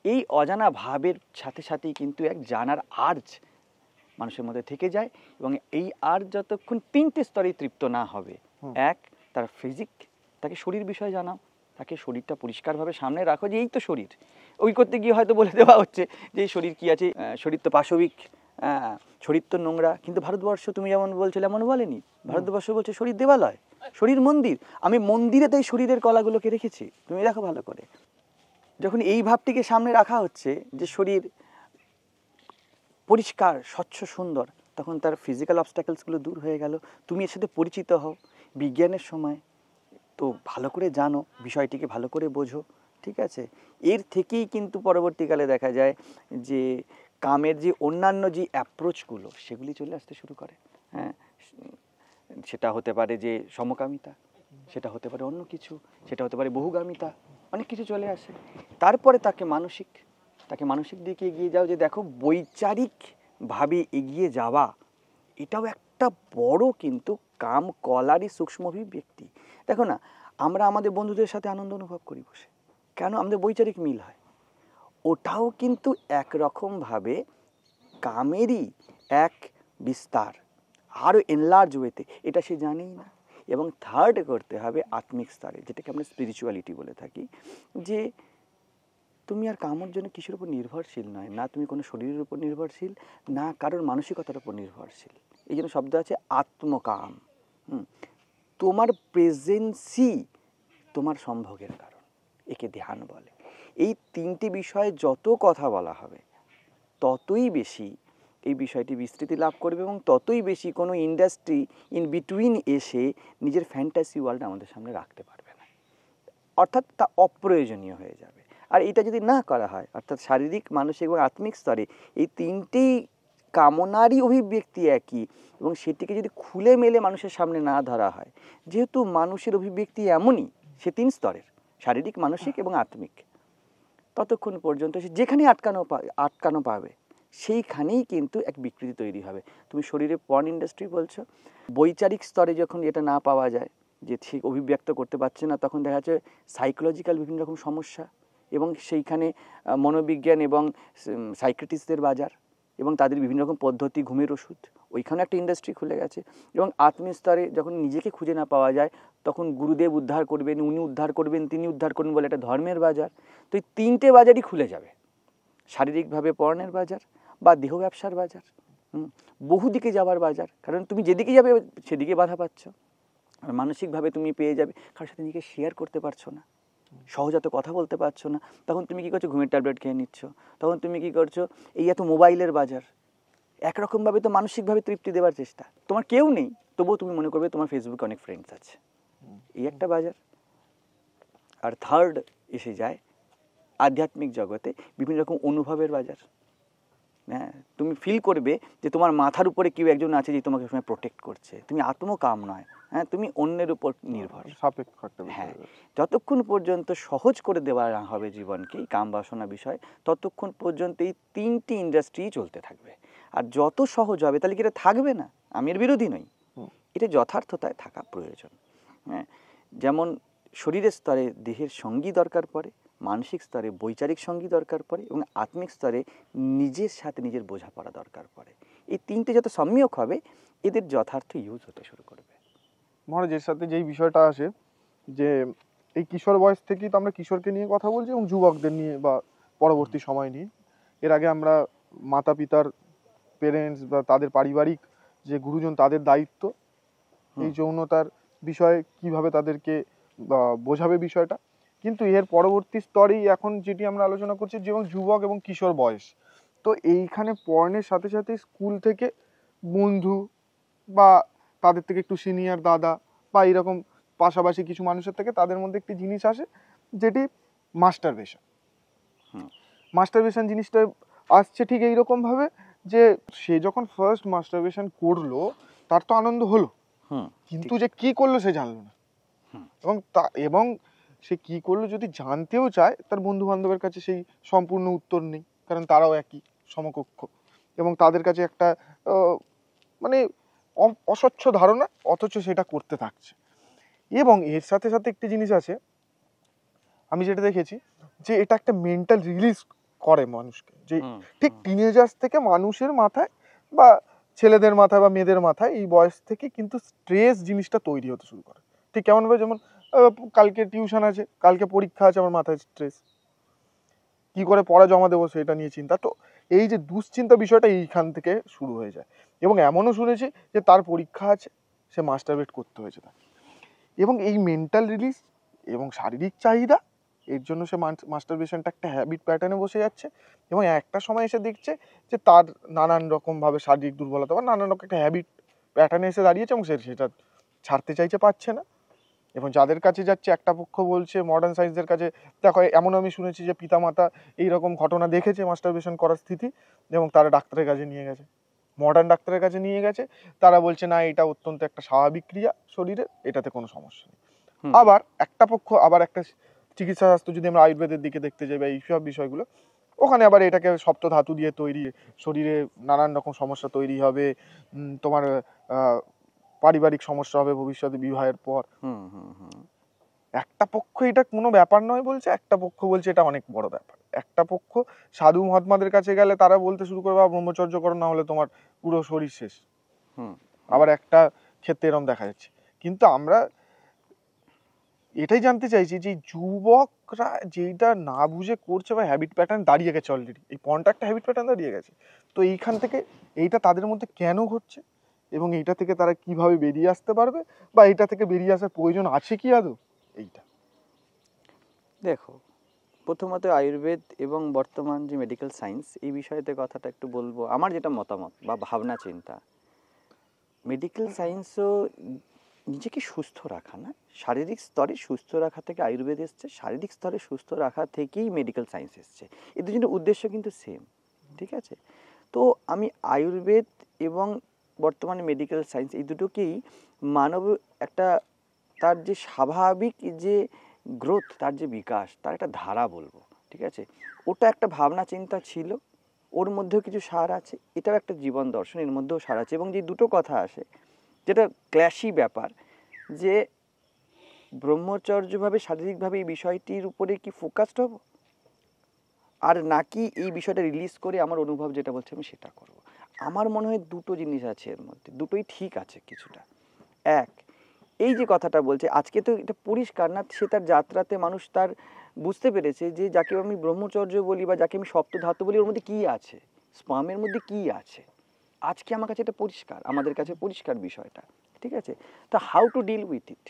এই অজানা ভাবের সাথে সাথেই কিন্তু এক জানার আর্জ মানুষের মধ্যে থেকে যায়, এবং এই আর্জ যতক্ষণ 3টে স্তরে তৃপ্ত না হবে, এক, তার ফিজিক, তাকে শরীর বিষয়ে জানাও, তাকে শরীরটা পরিষ্কারভাবে সামনে রাখো, যে এই তো শরীর। ওই করতে গিয়ে হয়তো বলে দেওয়া হচ্ছে যে এই শরীর কি আছে, শরীর তো পাশবিক, শরীর তো নোংরা, কিন্তু ভারতবর্ষ তুমি যেমন বলছিলে এমন বলেনি। ভারতবর্ষ বলছে শরীর দেবালয়, শরীর মন্দির, আমি মন্দিরে তাই শরীরের কলাগুলোকে রেখেছি। তুমি দেখো ভালো করে, যখন এই ভাবটিকে সামনে রাখা হচ্ছে যে শরীর পরিষ্কার স্বচ্ছ সুন্দর, তখন তার ফিজিক্যাল অবস্ট্যাকলসগুলো দূর হয়ে গেল। তুমি এর সাথে পরিচিত হও বিজ্ঞানের সময়, তো ভালো করে জানো বিষয়টিকে, ভালো করে বোঝো, ঠিক আছে? এর থেকেই কিন্তু পরবর্তীকালে দেখা যায় যে কামের যে অন্যান্য যে অ্যাপ্রোচগুলো সেগুলি চলে আসতে শুরু করে। হ্যাঁ, সেটা হতে পারে যে সমকামিতা, সেটা হতে পারে অন্য কিছু, সেটা হতে পারে বহুগামিতা, অনেক কিছু চলে আসে। তারপরে তাকে মানসিক দিকে এগিয়ে যাও, যে দেখো বৈচারিকভাবে এগিয়ে যাওয়া এটাও একটা বড় কিন্তু কাম কলারই সূক্ষ্ম অভিব্যক্তি। দেখো না, আমরা আমাদের বন্ধুদের সাথে আনন্দ অনুভব করি বসে, কেন? আমাদের বৈচারিক মিল হয়। ওটাও কিন্তু একরকমভাবে কামেরই এক বিস্তার, আরও এনলার্জ ওয়েতে, এটা সে জানেই না। এবং থার্ড করতে হবে আত্মিক স্তরে, যেটাকে আমরা স্পিরিচুয়ালিটি বলে থাকি, যে তুমি আর কামর জন্য কিসের উপর নির্ভরশীল নয়, না তুমি কোনো শরীরের উপর নির্ভরশীল, না কারোর মানসিকতার উপর নির্ভরশীল। এই জন্য শব্দ আছে আত্মকাম। তোমার প্রেজেন্সই তোমার সম্ভোগের কারণ, একে ধ্যান বলে। এই তিনটি বিষয়ে যত কথা বলা হবে ততই বেশি এই বিষয়টি বিস্তৃতি লাভ করবে, এবং ততই বেশি কোনো ইন্ডাস্ট্রি ইন বিটুইন এসে নিজের ফ্যান্টাসি ওয়ার্ল্ড আমাদের সামনে রাখতে পারবে না, অর্থাৎ তা অপ্রয়োজনীয় হয়ে যাবে। আর এটা যদি না করা হয়, অর্থাৎ শারীরিক, মানসিক এবং আত্মিক স্তরে এই তিনটি কামনারই অভিব্যক্তি একই, এবং সেটিকে যদি খুলে মেলে মানুষের সামনে না ধরা হয়, যেহেতু মানুষের অভিব্যক্তি এমনই, সে তিন স্তরের, শারীরিক, মানসিক এবং আত্মিক, ততক্ষণ পর্যন্ত সে যেখানেই আটকানো পাবে সেইখানেই কিন্তু এক বিকৃতি তৈরি হবে। তুমি শরীরে পর্ন ইন্ডাস্ট্রি বলছো, বৈচারিক স্তরে যখন এটা না পাওয়া যায়, যে ঠিক অভিব্যক্ত করতে পারছে না, তখন দেখা যাচ্ছে সাইকোলজিক্যাল বিভিন্ন রকম সমস্যা, এবং সেইখানে মনোবিজ্ঞান এবং সাইকিয়াট্রিস্টদের বাজার, এবং তাদের বিভিন্ন রকম পদ্ধতি, ঘুমের ওষুধ, ওইখানে একটা ইন্ডাস্ট্রি খুলে গেছে। এবং আত্মীয় স্তরে যখন নিজেকে খুঁজে না পাওয়া যায়, তখন গুরুদেব উদ্ধার করবেন, উনি উদ্ধার করবেন, তিনি উদ্ধার করবেন বলে একটা ধর্মের বাজার। তো এই তিনটে বাজারই খুলে যাবে, শারীরিকভাবে পর্নের বাজার বা দেহ ব্যবসার বাজার, বহুদিকে যাওয়ার বাজার, কারণ তুমি যেদিকে যাবে সেদিকে বাধা পাচ্ছ। আর মানসিকভাবে তুমি পেয়ে যাবে, কারোর সাথে নিজেকে শেয়ার করতে পারছো না, সহজাত কথা বলতে পারছো না, তখন তুমি কী করছো? ঘুমের ট্যাবলেট খেয়ে নিচ্ছ। তখন তুমি কী করছো? এই এত মোবাইলের বাজার, একরকমভাবে তো মানসিকভাবে তৃপ্তি দেওয়ার চেষ্টা, তোমার কেউ নেই তবুও তুমি মনে করবে তোমার ফেসবুকে অনেক ফ্রেন্ডস আছে, এই একটা বাজার। আর থার্ড এসে যায় আধ্যাত্মিক জগতে বিভিন্ন রকম অনুভবের বাজার। হ্যাঁ, তুমি ফিল করবে যে তোমার মাথার উপরে কেউ একজন আছে যে তোমাকে সময় প্রোটেক্ট করছে, তুমি আত্মকাম নয়, হ্যাঁ, তুমি অন্যের উপর নির্ভর। সাপেক্ষ একটা বিষয়। হ্যাঁ, যতক্ষণ পর্যন্ত সহজ করে দেওয়া না হবে জীবনকে এই কাম বাসনা বিষয়, ততক্ষণ পর্যন্ত এই তিনটি ইন্ডাস্ট্রি চলতে থাকবে। আর যত সহজ হবে, তাহলে কি এটা থাকবে না? আমি এর বিরোধী নই, এটা যথার্থতায় থাকা প্রয়োজন। হ্যাঁ, যেমন শরীরের স্তরে দেহের সঙ্গী দরকার পড়ে, মানসিক স্তরে বৈচারিক সঙ্গী দরকার পড়ে, এবং আত্মিক স্তরে নিজের সাথে নিজের বোঝাপড়া দরকার পড়ে। এই তিনটে যত সম্যক হবে, এদের যথার্থ ইউজ হতে শুরু করবে। মহারাজ, এর সাথে যেই বিষয়টা আসে যে এই কিশোর বয়স থেকেই তো আমরা কিশোরকে নিয়ে কথা বলছি, এবং যুবকদের নিয়ে বা পরবর্তী সময় নিয়ে। এর আগে আমরা মাতা পিতার, পেরেন্টস বা তাদের পারিবারিক যে গুরুজন, তাদের দায়িত্ব, এই যৌনতার বিষয়ে কিভাবে তাদেরকে বোঝাবে বিষয়টা। কিন্তু এর পরবর্তী স্তরেই এখন যেটি আমরা আলোচনা করছি, যেমন যুবক এবং কিশোর বয়স, তো এইখানে পড়ানোর সাথে সাথে স্কুল থেকে বন্ধু বা তাদের থেকে একটু সিনিয়র দাদা বা এরকম পাশাপাশি কিছু মানুষের থেকে তাদের মধ্যে একটি জিনিস আসে, যেটি মাস্টারবেশন। মাস্টারবেশন জিনিসটা আসছে ঠিক এইরকমভাবে যে সে যখন ফার্স্ট মাস্টারবেশন করলো, তার তো আনন্দ হলো, কিন্তু যে কি করলো সে জানলো না। এবং সে কি করলো যদি জানতেও চায়, তার বন্ধু বান্ধবের কাছে সেই সম্পূর্ণ উত্তর নেই, কারণ তারাও একই সমকক্ষ, এবং তাদের কাছে একটা মানে অস্বচ্ছ ধারণা, অথচ সেটা করতে থাকছে। এবং এর সাথে সাথে একটি জিনিস আছে, আমি যেটা দেখেছি, যে এটা একটা মেন্টাল রিলিজ করে মানুষকে, যে ঠিক টিনেজার্স থেকে মানুষের মাথায় বা ছেলেদের মাথায় বা মেয়েদের মাথায় এই বয়স থেকে কিন্তু স্ট্রেস জিনিসটা তৈরি হতে শুরু করে। ঠিক কেমন ভাবে, যেমন কালকে টিউশন আছে, কালকে পরীক্ষা আছে, আমার মাথায় স্ট্রেস, কি করে পড়া জমা দেবো সেটা নিয়ে চিন্তা। তো এই যে দুশ্চিন্তা বিষয়টা এইখান থেকে শুরু হয়ে যায়। এবং এমনও শুনেছি যে তার পরীক্ষা আছে, সে মাস্টারবেট করতে হয়েছে তাকে। এবং এই মেন্টাল রিলিজ এবং শারীরিক চাহিদা, এর জন্য সে মাস্টারবেশনটা একটা হ্যাবিট প্যাটার্নে বসে যাচ্ছে এবং একটা সময় এসে দেখছে যে তার নানান রকমভাবে শারীরিক দুর্বলতা বা নানান রকম একটা হ্যাবিট প্যাটার্নে এসে দাঁড়িয়েছে এবং সে সেটা ছাড়তে চাইছে, পারছে না। এবং যাদের কাছে যাচ্ছে একটা পক্ষ বলছে, মডার্ন সায়েন্সের কাছে দেখো, এমন আমি শুনেছি যে পিতামাতা এইরকম ঘটনা দেখেছে মাস্টারবেশন করার স্থিতি এবং তারা ডাক্তারের কাছে নিয়ে গেছে, মডার্ন ডাক্তারের কাছে নিয়ে গেছে, তারা বলছে না এটা অত্যন্ত একটা স্বাভাবিক ক্রিয়া শরীরের, এটাতে কোনো সমস্যা নেই। আবার একটা পক্ষ, আবার একটা চিকিৎসা শাস্ত্র যদি আমরা আয়ুর্বেদের দিকে দেখতে যাই বা এইসব বিষয়গুলো, ওখানে আবার এটাকে সপ্ত ধাতু দিয়ে তৈরি, শরীরে নানান রকম সমস্যা তৈরি হবে, তোমার পারিবারিক সমস্যা হবে ভবিষ্যতে বিবাহের পর। একটা পক্ষ এটা কোনো ব্যাপার নয় বলছে, একটা পক্ষ বলছে এটা অনেক বড় ব্যাপার। একটা পক্ষ সাধু মহাত্মাদের কাছে গেলে তারা বলতে শুরু করবে ব্রহ্মচর্য করো, না হলে তোমার পুরো শরীর শেষ। আবার একটা ক্ষেত্রে এরকম দেখা যাচ্ছে। কিন্তু আমরা এটাই জানতে চাইছি যে যুবকরা যেটা না বুঝে করছে বা হ্যাবিট প্যাটার্ন দাঁড়িয়ে গেছে অলরেডি, এই পণটা একটা হ্যাবিট প্যাটার্ন দাঁড়িয়ে গেছে, তো এইখান থেকে এইটা তাদের মধ্যে কেন ঘটছে এবং এইটা থেকে তারা কিভাবে বেরিয়ে আসতে পারবে বা এইটা থেকে বেরিয়ে আসার প্রয়োজন আছে কি আদৌ, এইটা। দেখো, প্রথমত আয়ুর্বেদ এবং বর্তমান যে মেডিকেল সায়েন্স, এই বিষয়তে কথাটা একটু বলবো। আমার যেটা মতামত বা ভাবনা চিন্তা, মেডিকেল সায়েন্সও নিজেকে সুস্থ রাখা না, শারীরিক স্তরে সুস্থ রাখা থেকে আয়ুর্বেদ এসছে, শারীরিক স্তরে সুস্থ রাখা থেকেই মেডিকেল সায়েন্স এসছে। এই দুজনের উদ্দেশ্য কিন্তু সেম, ঠিক আছে? তো আমি আয়ুর্বেদ এবং বর্তমানে মেডিকেল সায়েন্স এই দুটোকেই মানব একটা, তার যে স্বাভাবিক যে গ্রোথ, তার যে বিকাশ, তার একটা ধারা বলবো, ঠিক আছে? ওটা একটা ভাবনা চিন্তা ছিল, ওর মধ্যেও কিছু সার আছে, এটাও একটা জীবন দর্শন, এর মধ্যেও সার আছে। এবং যে দুটো কথা আসে, যেটা ক্ল্যাশি ব্যাপার, যে ব্রহ্মচর্যভাবে শারীরিকভাবে এই বিষয়টির উপরে কি ফোকাসড হব, আর নাকি এই বিষয়টা রিলিজ করে আমার অনুভব যেটা বলছে আমি সেটা করব। আমার মনে হয় দুটো জিনিস আছে এর মধ্যে, দুটোই ঠিক আছে কিছুটা। এক, এই যে কথাটা বলছে আজকে, তো এটা পরিষ্কার না, সে তার যাত্রাতে মানুষ তার বুঝতে পেরেছে যে যাকে আমি ব্রহ্মচর্য বলি বা যাকে আমি সপ্ত ধাতু বলি, ওর মধ্যে কী আছে, স্পামের মধ্যে কী আছে, আজকে আমার কাছে এটা পরিষ্কার, আমাদের কাছে পরিষ্কার বিষয়টা, ঠিক আছে? তা how to deal with it,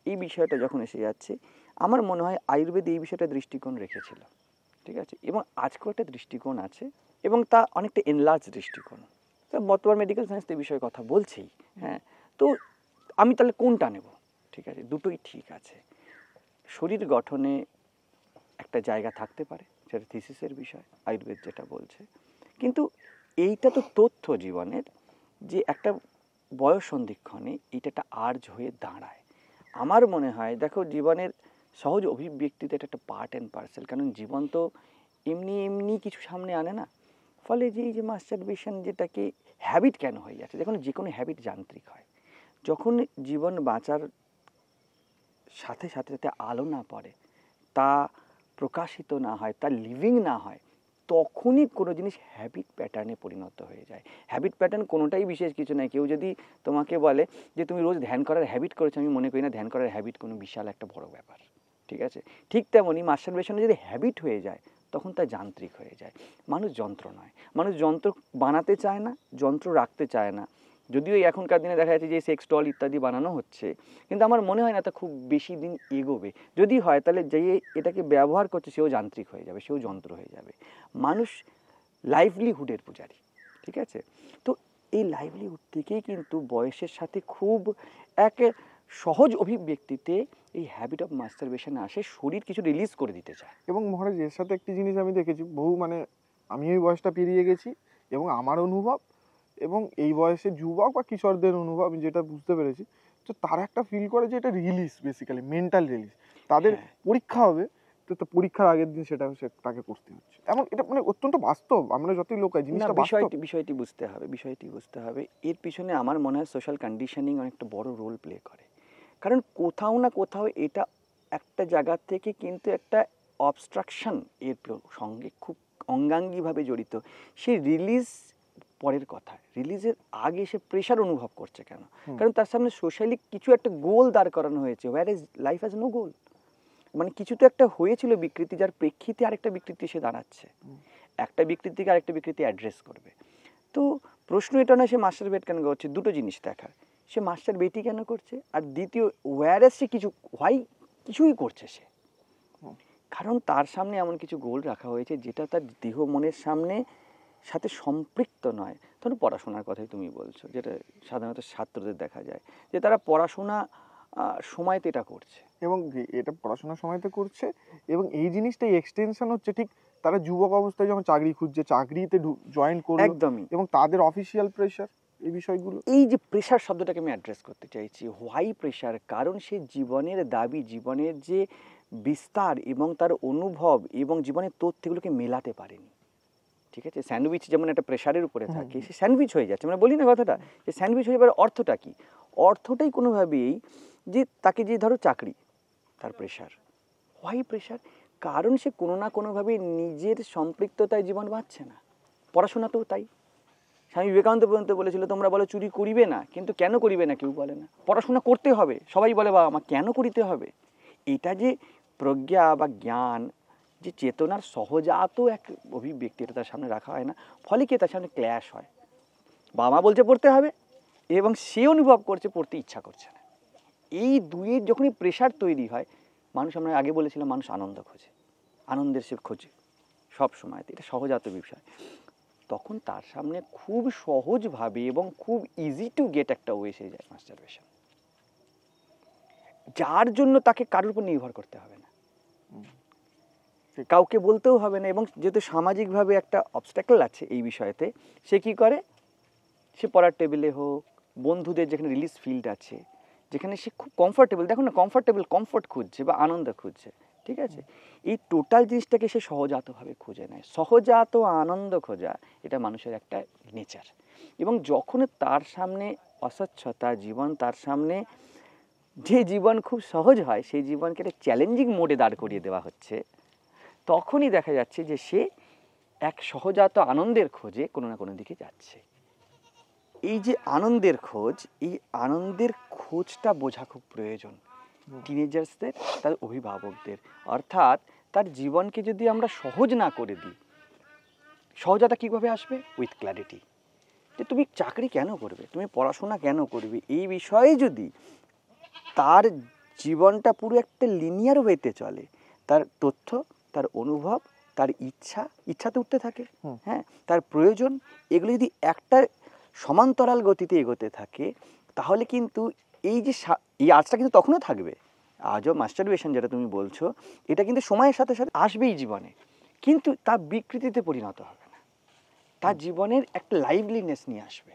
এই বিষয়টা যখন এসে যাচ্ছে, আমার মনে হয় আয়ুর্বেদ এই বিষয়টা দৃষ্টিকোণ রেখেছিল, ঠিক আছে? এবং আজকেও একটা দৃষ্টিকোণ আছে এবং তা অনেকটা এনলার্জ দৃষ্টিকোণ। বর্তমান মেডিকেল সায়েন্স এই বিষয়ে কথা বলছেই, হ্যাঁ। তো আমি তাহলে কোনটা নেব? ঠিক আছে, দুটোই ঠিক আছে। শরীর গঠনে একটা জায়গা থাকতে পারে, সেটা থিসিসের বিষয়, আয়ুর্বেদ যেটা বলছে। কিন্তু এইটা তো তথ্য জীবনের, যে একটা বয়স সন্ধিক্ষণে এইটা একটা আর্জ হয়ে দাঁড়ায়। আমার মনে হয়, দেখো, জীবনের সহজ অভিব্যক্তিতে এটা একটা পার্ট অ্যান্ড পার্সেল, কারণ জীবন তো এমনি এমনি কিছু সামনে আনে না। ফলে যে এই যে মাস্টারবেশন, যেটাকে হ্যাবিট কেন হয়ে যাচ্ছে, দেখুন যে কোনো হ্যাবিট যান্ত্রিক হয়। যখন জীবন বাঁচার সাথে সাথে সাথে আলো না পড়ে, তা প্রকাশিত না হয়, তা লিভিং না হয়, তখনই কোনো জিনিস হ্যাবিট প্যাটার্নে পরিণত হয়ে যায়। হ্যাবিট প্যাটার্ন কোনোটাই বিশেষ কিছু নয়। কেউ যদি তোমাকে বলে যে তুমি রোজ ধ্যান করার হ্যাবিট করেছো, আমি মনে করি না ধ্যান করার হ্যাবিট কোনো বিশাল একটা বড় ব্যাপার, ঠিক আছে? ঠিক তেমনই মাস্টারবেশনে যদি হ্যাবিট হয়ে যায়, তখন তা যান্ত্রিক হয়ে যায়। মানুষ যন্ত্র নয়, মানুষ যন্ত্র বানাতে চায় না, যন্ত্র রাখতে চায় না। যদিও এখনকার দিনে দেখা যাচ্ছে যে সেক্স ডল ইত্যাদি বানানো হচ্ছে, কিন্তু আমার মনে হয় না তা খুব বেশি দিন এগোবে। যদি হয় তাহলে যে এটাকে ব্যবহার করছে সেও যান্ত্রিক হয়ে যাবে, সেও যন্ত্র হয়ে যাবে। মানুষ লাইভলিহুডের পূজারী, ঠিক আছে? তো এই লাইভলিহুড থেকেই কিন্তু বয়সের সাথে খুব এক সহজ অভিব্যক্তিতে এই হ্যাবিট অফ মাস্টারবেশন আসে, শরীর কিছু রিলিজ করে দিতে চায়। এবং মহারাজ এর সাথে একটি জিনিস আমি দেখেছি, বহু মানে আমি এই বয়সটা পেরিয়ে গেছি এবং আমার অনুভব এবং এই বয়সের যুবক বা কিশোরদের অনুভব আমি যেটা বুঝতে পেরেছি, তো তারা একটা ফিল করে যে এটা রিলিজ, বেসিক্যালি মেন্টাল রিলিজ। তাদের পরীক্ষা হবে, তো পরীক্ষার আগের দিন সেটা তাকে করতে হচ্ছে, এমন এটা মানে অত্যন্ত বাস্তব। আমরা যতই লোক জিনিসটা বিষয়টি বুঝতে হবে। এর পিছনে আমার মনে হয় সোশ্যাল কন্ডিশনিং অনেকটা বড় রোল প্লে করে। কারণ কোথাও না কোথাও এটা একটা জায়গা থেকে কিন্তু একটা অবস্ট্রাকশন এর সঙ্গে খুব অঙ্গাঙ্গিভাবে জড়িত। সে রিলিজ পরের কথা, রিলিজের আগে সে প্রেশার অনুভব করছে কেন? কারণ তার সামনে সোশ্যালি কিছু একটা গোল দাঁড় করানো হয়েছে, where is life has no goal. মানে কিছু তো একটা হয়েছিল বিকৃতি, যার প্রেক্ষিতে আরেকটা বিকৃতি এসে দাঁড়াচ্ছে, একটা বিকৃতিকে আরেকটা বিকৃতি অ্যাড্রেস করবে। তো প্রশ্ন এটা নয় সে মাস্টারবেট কেন করছে, দুটো জিনিস দেখার, সে মাস্টার বেটি কেন করছে? আর দ্বিতীয়, ওয়ারেস সে কিছুই করছে সে, কারণ তার সামনে এমন কিছু গোল রাখা হয়েছে যেটা তার দেহ মনের সাথে সম্পৃক্ত নয়। ধরো পড়াশোনার কথাই তুমি বলছো, যেটা সাধারণত ছাত্রদের দেখা যায় যে তারা পড়াশোনা সময়তে এটা করছে, এবং এটা পড়াশোনার সময়তে করছে, এবং এই জিনিসটাই এক্সটেনশন হচ্ছে ঠিক তারা যুবক অবস্থায় যখন চাকরি খুঁজছে, চাকরিতে জয়েন করলো, একদমই, এবং তাদের অফিসিয়াল প্রেশার, এই বিষয়গুলো। এই যে প্রেশার শব্দটাকে আমি অ্যাড্রেস করতে চাইছি। Why pressure? কারণ সে জীবনের দাবি, জীবনের যে বিস্তার এবং তার অনুভব এবং জীবনের তথ্যগুলোকে মেলাতে পারেনি। ঠিক আছে, স্যান্ডউইচ যেমন একটা প্রেশারের উপরে থাকে, সে স্যান্ডউইচ হয়ে যাচ্ছে, মানে বলি না কথাটা, যে স্যান্ডউইচ হয়ে যাবার অর্থটা কি? অর্থটাই কোনোভাবেই যে তাকে যে ধরো চাকরি, তার প্রেশার। Why pressure? কারণ সে কোনো না কোনোভাবে নিজের সম্পৃক্ততায় জীবন বাঁচছে না। পড়াশোনাতেও তাই। স্বামী বিবেকানন্দ পর্যন্ত বলেছিল, তোমরা বলো চুরি করিবে না, কিন্তু কেন করিবে না কেউ বলে না। পড়াশোনা করতে হবে, সবাই বলে বাবা মা, কেন করিতে হবে? এটা যে প্রজ্ঞা বা জ্ঞান, যে চেতনার সহজাত এক অভিব্যক্তি, এটা তার সামনে রাখা হয় না, ফলে কি তার সামনে ক্ল্যাশ হয়। বাবা মা বলছে পড়তে হবে, এবং সে অনুভব করছে পড়তে ইচ্ছা করছে না। এই দুইয়ের যখনই প্রেশার তৈরি হয়, মানুষ, আমরা আগে বলেছিলাম, মানুষ আনন্দ খোঁজে, আনন্দের সে খোঁজে সব সময়, এটা সহজাত বিষয়। তখন তার সামনে খুব সহজভাবে এবং খুব ইজি টু গেট একটা ওয়ে এসে যায়, মাস্টারবেশন, যার জন্য তাকে কারোর উপর নির্ভর করতে হবে না, কাউকে বলতেও হবে না। এবং যেহেতু সামাজিকভাবে একটা অবস্ট্যাকল আছে এই বিষয়েতে, সে কি করে, সে পড়ার টেবিলে হোক, বন্ধুদের যেখানে রিলিজ ফিল্ড আছে, যেখানে সে খুব কমফর্টেবল, দেখো না, কমফর্ট খুঁজছে বা আনন্দ খুঁজছে, ঠিক আছে, এই টোটাল জিনিসটাকে সে সহজাতভাবে খুঁজে নেয়। সহজাত আনন্দ খোঁজা, এটা মানুষের একটা নেচার। এবং যখন তার সামনে অস্বচ্ছতা জীবন, তার সামনে যে জীবন খুব সহজ হয়, সেই জীবনকে একটা চ্যালেঞ্জিং মোডে দাঁড় করিয়ে দেওয়া হচ্ছে, তখনই দেখা যাচ্ছে যে সে এক সহজাত আনন্দের খোঁজে কোনো না কোনো দিকে যাচ্ছে। এই যে আনন্দের খোঁজ, এই আনন্দের খোঁজটা বোঝা খুব প্রয়োজন টিনেজার্সদের, তার অভিভাবকদের। অর্থাৎ তার জীবনকে যদি আমরা সহজ না করে দিই, সহজতা কীভাবে আসবে? With clarity. যে তুমি চাকরি কেন করবে, তুমি পড়াশোনা কেন করবে, এই বিষয়ে যদি তার জীবনটা পুরো একটা লিনিয়ার ওয়েতে চলে, তার তথ্য, তার অনুভব, তার ইচ্ছাতে উঠতে থাকে, হ্যাঁ, তার প্রয়োজন, এগুলো যদি একটা সমান্তরাল গতিতে এগোতে থাকে, তাহলে কিন্তু এই আর্টসটা কিন্তু তখনও থাকবে। আজও মাস্টারবেশন যেটা তুমি বলছো, এটা কিন্তু সময়ের সাথে সাথে আসবেই জীবনে, কিন্তু তা বিকৃতিতে পরিণত হবে না, তার জীবনের একটা লাইভলিনেস নিয়ে আসবে,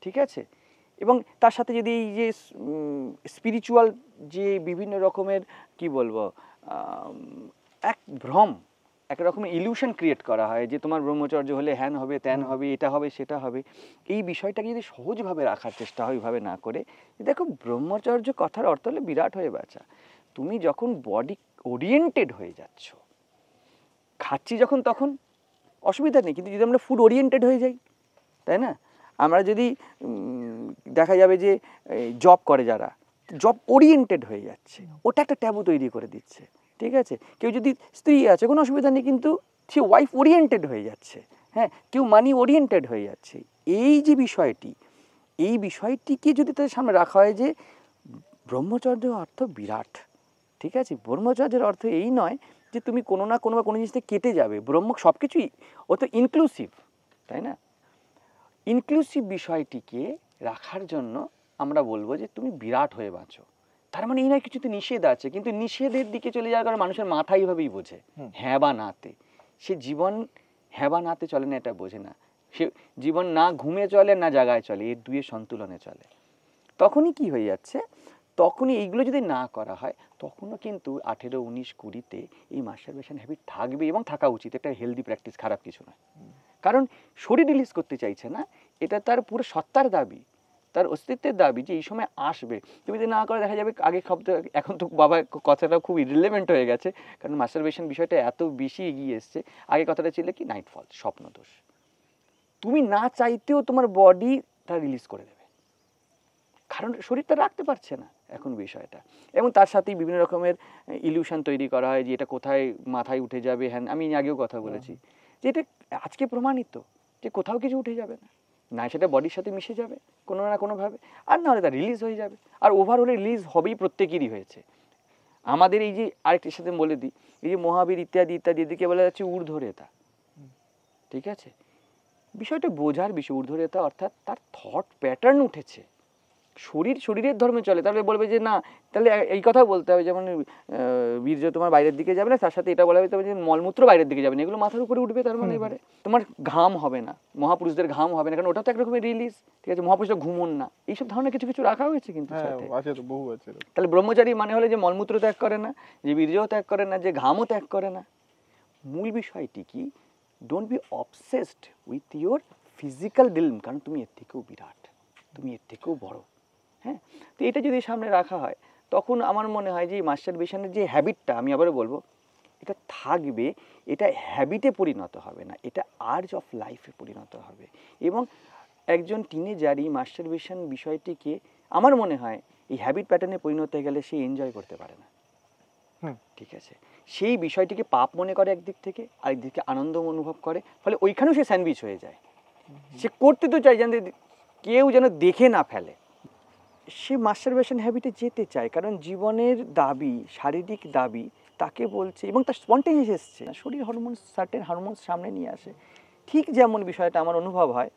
ঠিক আছে। এবং তার সাথে যদি এই যে স্পিরিচুয়াল যে বিভিন্ন রকমের, কি বলবো, এক ভ্রম, এক রকমের ইলিউশন ক্রিয়েট করা হয় যে তোমার ব্রহ্মচর্য হলে হ্যান হবে, ত্যান হবে, এটা হবে, সেটা হবে, এই বিষয়টাকে যদি সহজভাবে রাখার চেষ্টা হয়, ওইভাবে না করে, দেখো ব্রহ্মচর্য কথার অর্থ হলে বিরাট হয়ে বাঁচা। তুমি যখন বডি ওরিয়েন্টেড হয়ে যাচ্ছ, খাচ্ছি যখন, তখন অসুবিধা নেই, কিন্তু যদি আমরা ফুড ওরিয়েন্টেড হয়ে যাই, তাই না, আমরা যদি দেখা যাবে যে জব করে যারা, জব ওরিয়েন্টেড হয়ে যাচ্ছে, ওটা একটা ট্যাবু তৈরি করে দিচ্ছে, ঠিক আছে। কেউ যদি স্ত্রী আছে, কোনো অসুবিধা নেই, কিন্তু সে ওয়াইফ ওরিয়েন্টেড হয়ে যাচ্ছে, হ্যাঁ, কেউ মানি ওরিয়েন্টেড হয়ে যাচ্ছে। এই যে বিষয়টি, এই বিষয়টিকে যদি তাদের সামনে রাখা হয় যে ব্রহ্মচর্য অর্থ বিরাট, ঠিক আছে, ব্রহ্মচর্যের অর্থ এই নয় যে তুমি কোনো না কোনো জিনিস থেকে কেটে যাবে, ব্রহ্ম সব কিছুই, ও তো ইনক্লুসিভ, তাই না। ইনক্লুসিভ বিষয়টিকে রাখার জন্য আমরা বলবো যে তুমি বিরাট হয়ে বাঁচো। তার মানে এই নয় কিছুতে নিষেধ আছে, কিন্তু নিষেধের দিকে চলে যাওয়ার কারণে মানুষের মাথা এইভাবেই বোঝে, হ্যাঁ বা নাতে। সে জীবন হ্যাঁ বা নাতে চলে না, এটা বোঝে না। সে জীবন না ঘুমে চলে, না জায়গায় চলে, এই দুয়ের সন্তুলনে চলে। তখনই কি হয়ে যাচ্ছে, তখনই এইগুলো যদি না করা হয়, তখনও কিন্তু 18, 19, 20-তে এই মাস্টারবেশন হ্যাবিট থাকবে, এবং থাকা উচিত। এটা হেলদি প্র্যাকটিস, খারাপ কিছু নয়। কারণ শরীর রিলিজ করতে চাইছে না, এটা তার পুরো সত্তার দাবি, তার অস্তিত্বের দাবি যে এই সময় আসবে। তুমি যদি না করে, দেখা যাবে আগে শব্দ, এখন তো বাবা কথাটা খুব ইরিলেভেন্ট হয়ে গেছে, কারণ মাস্টারবেশন বিষয়টা এত বেশি এগিয়ে এসছে। আগে কথাটা ছিল কি, নাইটফল, স্বপ্নদোষ। তুমি না চাইতেও তোমার বডি তা রিলিজ করে দেবে, কারণ শরীরটা রাখতে পারছে না এখন বিষয়টা। এবং তার সাথেই বিভিন্ন রকমের ইলিউশন তৈরি করা হয় যে এটা কোথায় মাথায় উঠে যাবে, হ্যাঁ, আমি আগেও কথা বলেছি যে এটা আজকে প্রমাণিত যে কোথাও কিছু উঠে যাবে না। না সেটা বডির সাথে মিশে যাবে কোনো না কোনোভাবে, আর না হলে তা রিলিজ হয়ে যাবে। আর ওভার হলে রিলিজ হবেই, প্রত্যেকেরই হয়েছে। আমাদের এই যে আরেকটির সাথে বলে দিই, এই যে মহাবীর ইত্যাদি ইত্যাদি এদিকে বলা যাচ্ছে ঊর্ধ্বরেতা, ঠিক আছে, বিষয়টা বোঝার বিষয়। ঊর্ধ্বরেতা অর্থাৎ তার থট প্যাটার্ন উঠেছে, শরীরের ধর্মে চলে, তাহলে বলবে যে না, তাহলে এই কথা বলতে হবে যেমন বীর্য তোমার বাইরের দিকে যাবে না, তার সাথে এটা বলা হবে যে মলমূত্র বাইরের দিকে যাবে না, এগুলো মাথার উপরে উঠবে। তার মানে এবারে তোমার ঘাম হবে না, মহাপুরুষদের ঘাম হবে না, কারণ ওটা তো একরকমের রিলিজ, ঠিক আছে, মহাপুরুষরা ঘুমন না, এইসব ধারণা কিছু কিছু রাখা হয়েছে কিন্তু সাথে। তাহলে ব্রহ্মচারী মানে হলে যে মলমূত্র ত্যাগ করে না, যে বীর্যও ত্যাগ করে না, যে ঘামও ত্যাগ করে না। মূল বিষয়টি কি, don't be obsessed with your physical dilemma, কারণ তুমি এর থেকেও বিরাট, তুমি এর থেকেও বড়। হ্যাঁ, তো এটা যদি সামনে রাখা হয়, তখন আমার মনে হয় যে মাস্টারবেশনের যে হ্যাবিটটা, আমি আবারও বলবো, এটা থাকবে, এটা হ্যাবিটে পরিণত হবে না, এটা আর্জ অফ লাইফে পরিণত হবে। এবং একজন টিনেজার এই মাস্টারবেশন বিষয়টিকে আমার মনে হয় এই হ্যাবিট প্যাটার্নে পরিণত হয়ে গেলে সে এনজয় করতে পারে না, ঠিক আছে, সেই বিষয়টিকে পাপ মনে করে একদিক থেকে, আরেকদিকে আনন্দ অনুভব করে, ফলে ওইখানেও সে স্যান্ডউইচ হয়ে যায়। সে করতে তো চায় যেন কেউ যেন দেখে না ফেলে, সে মাস্টারবেশন হ্যাবিটে যেতে চায়, কারণ জীবনের দাবি, শারীরিক দাবি তাকে বলছে, এবং তার স্পন্টেনিয়াস এসছে, শরীর হরমোন, সার্টেন হরমোনস সামনে নিয়ে আসে। ঠিক যেমন বিষয়টা আমার অনুভব হয়,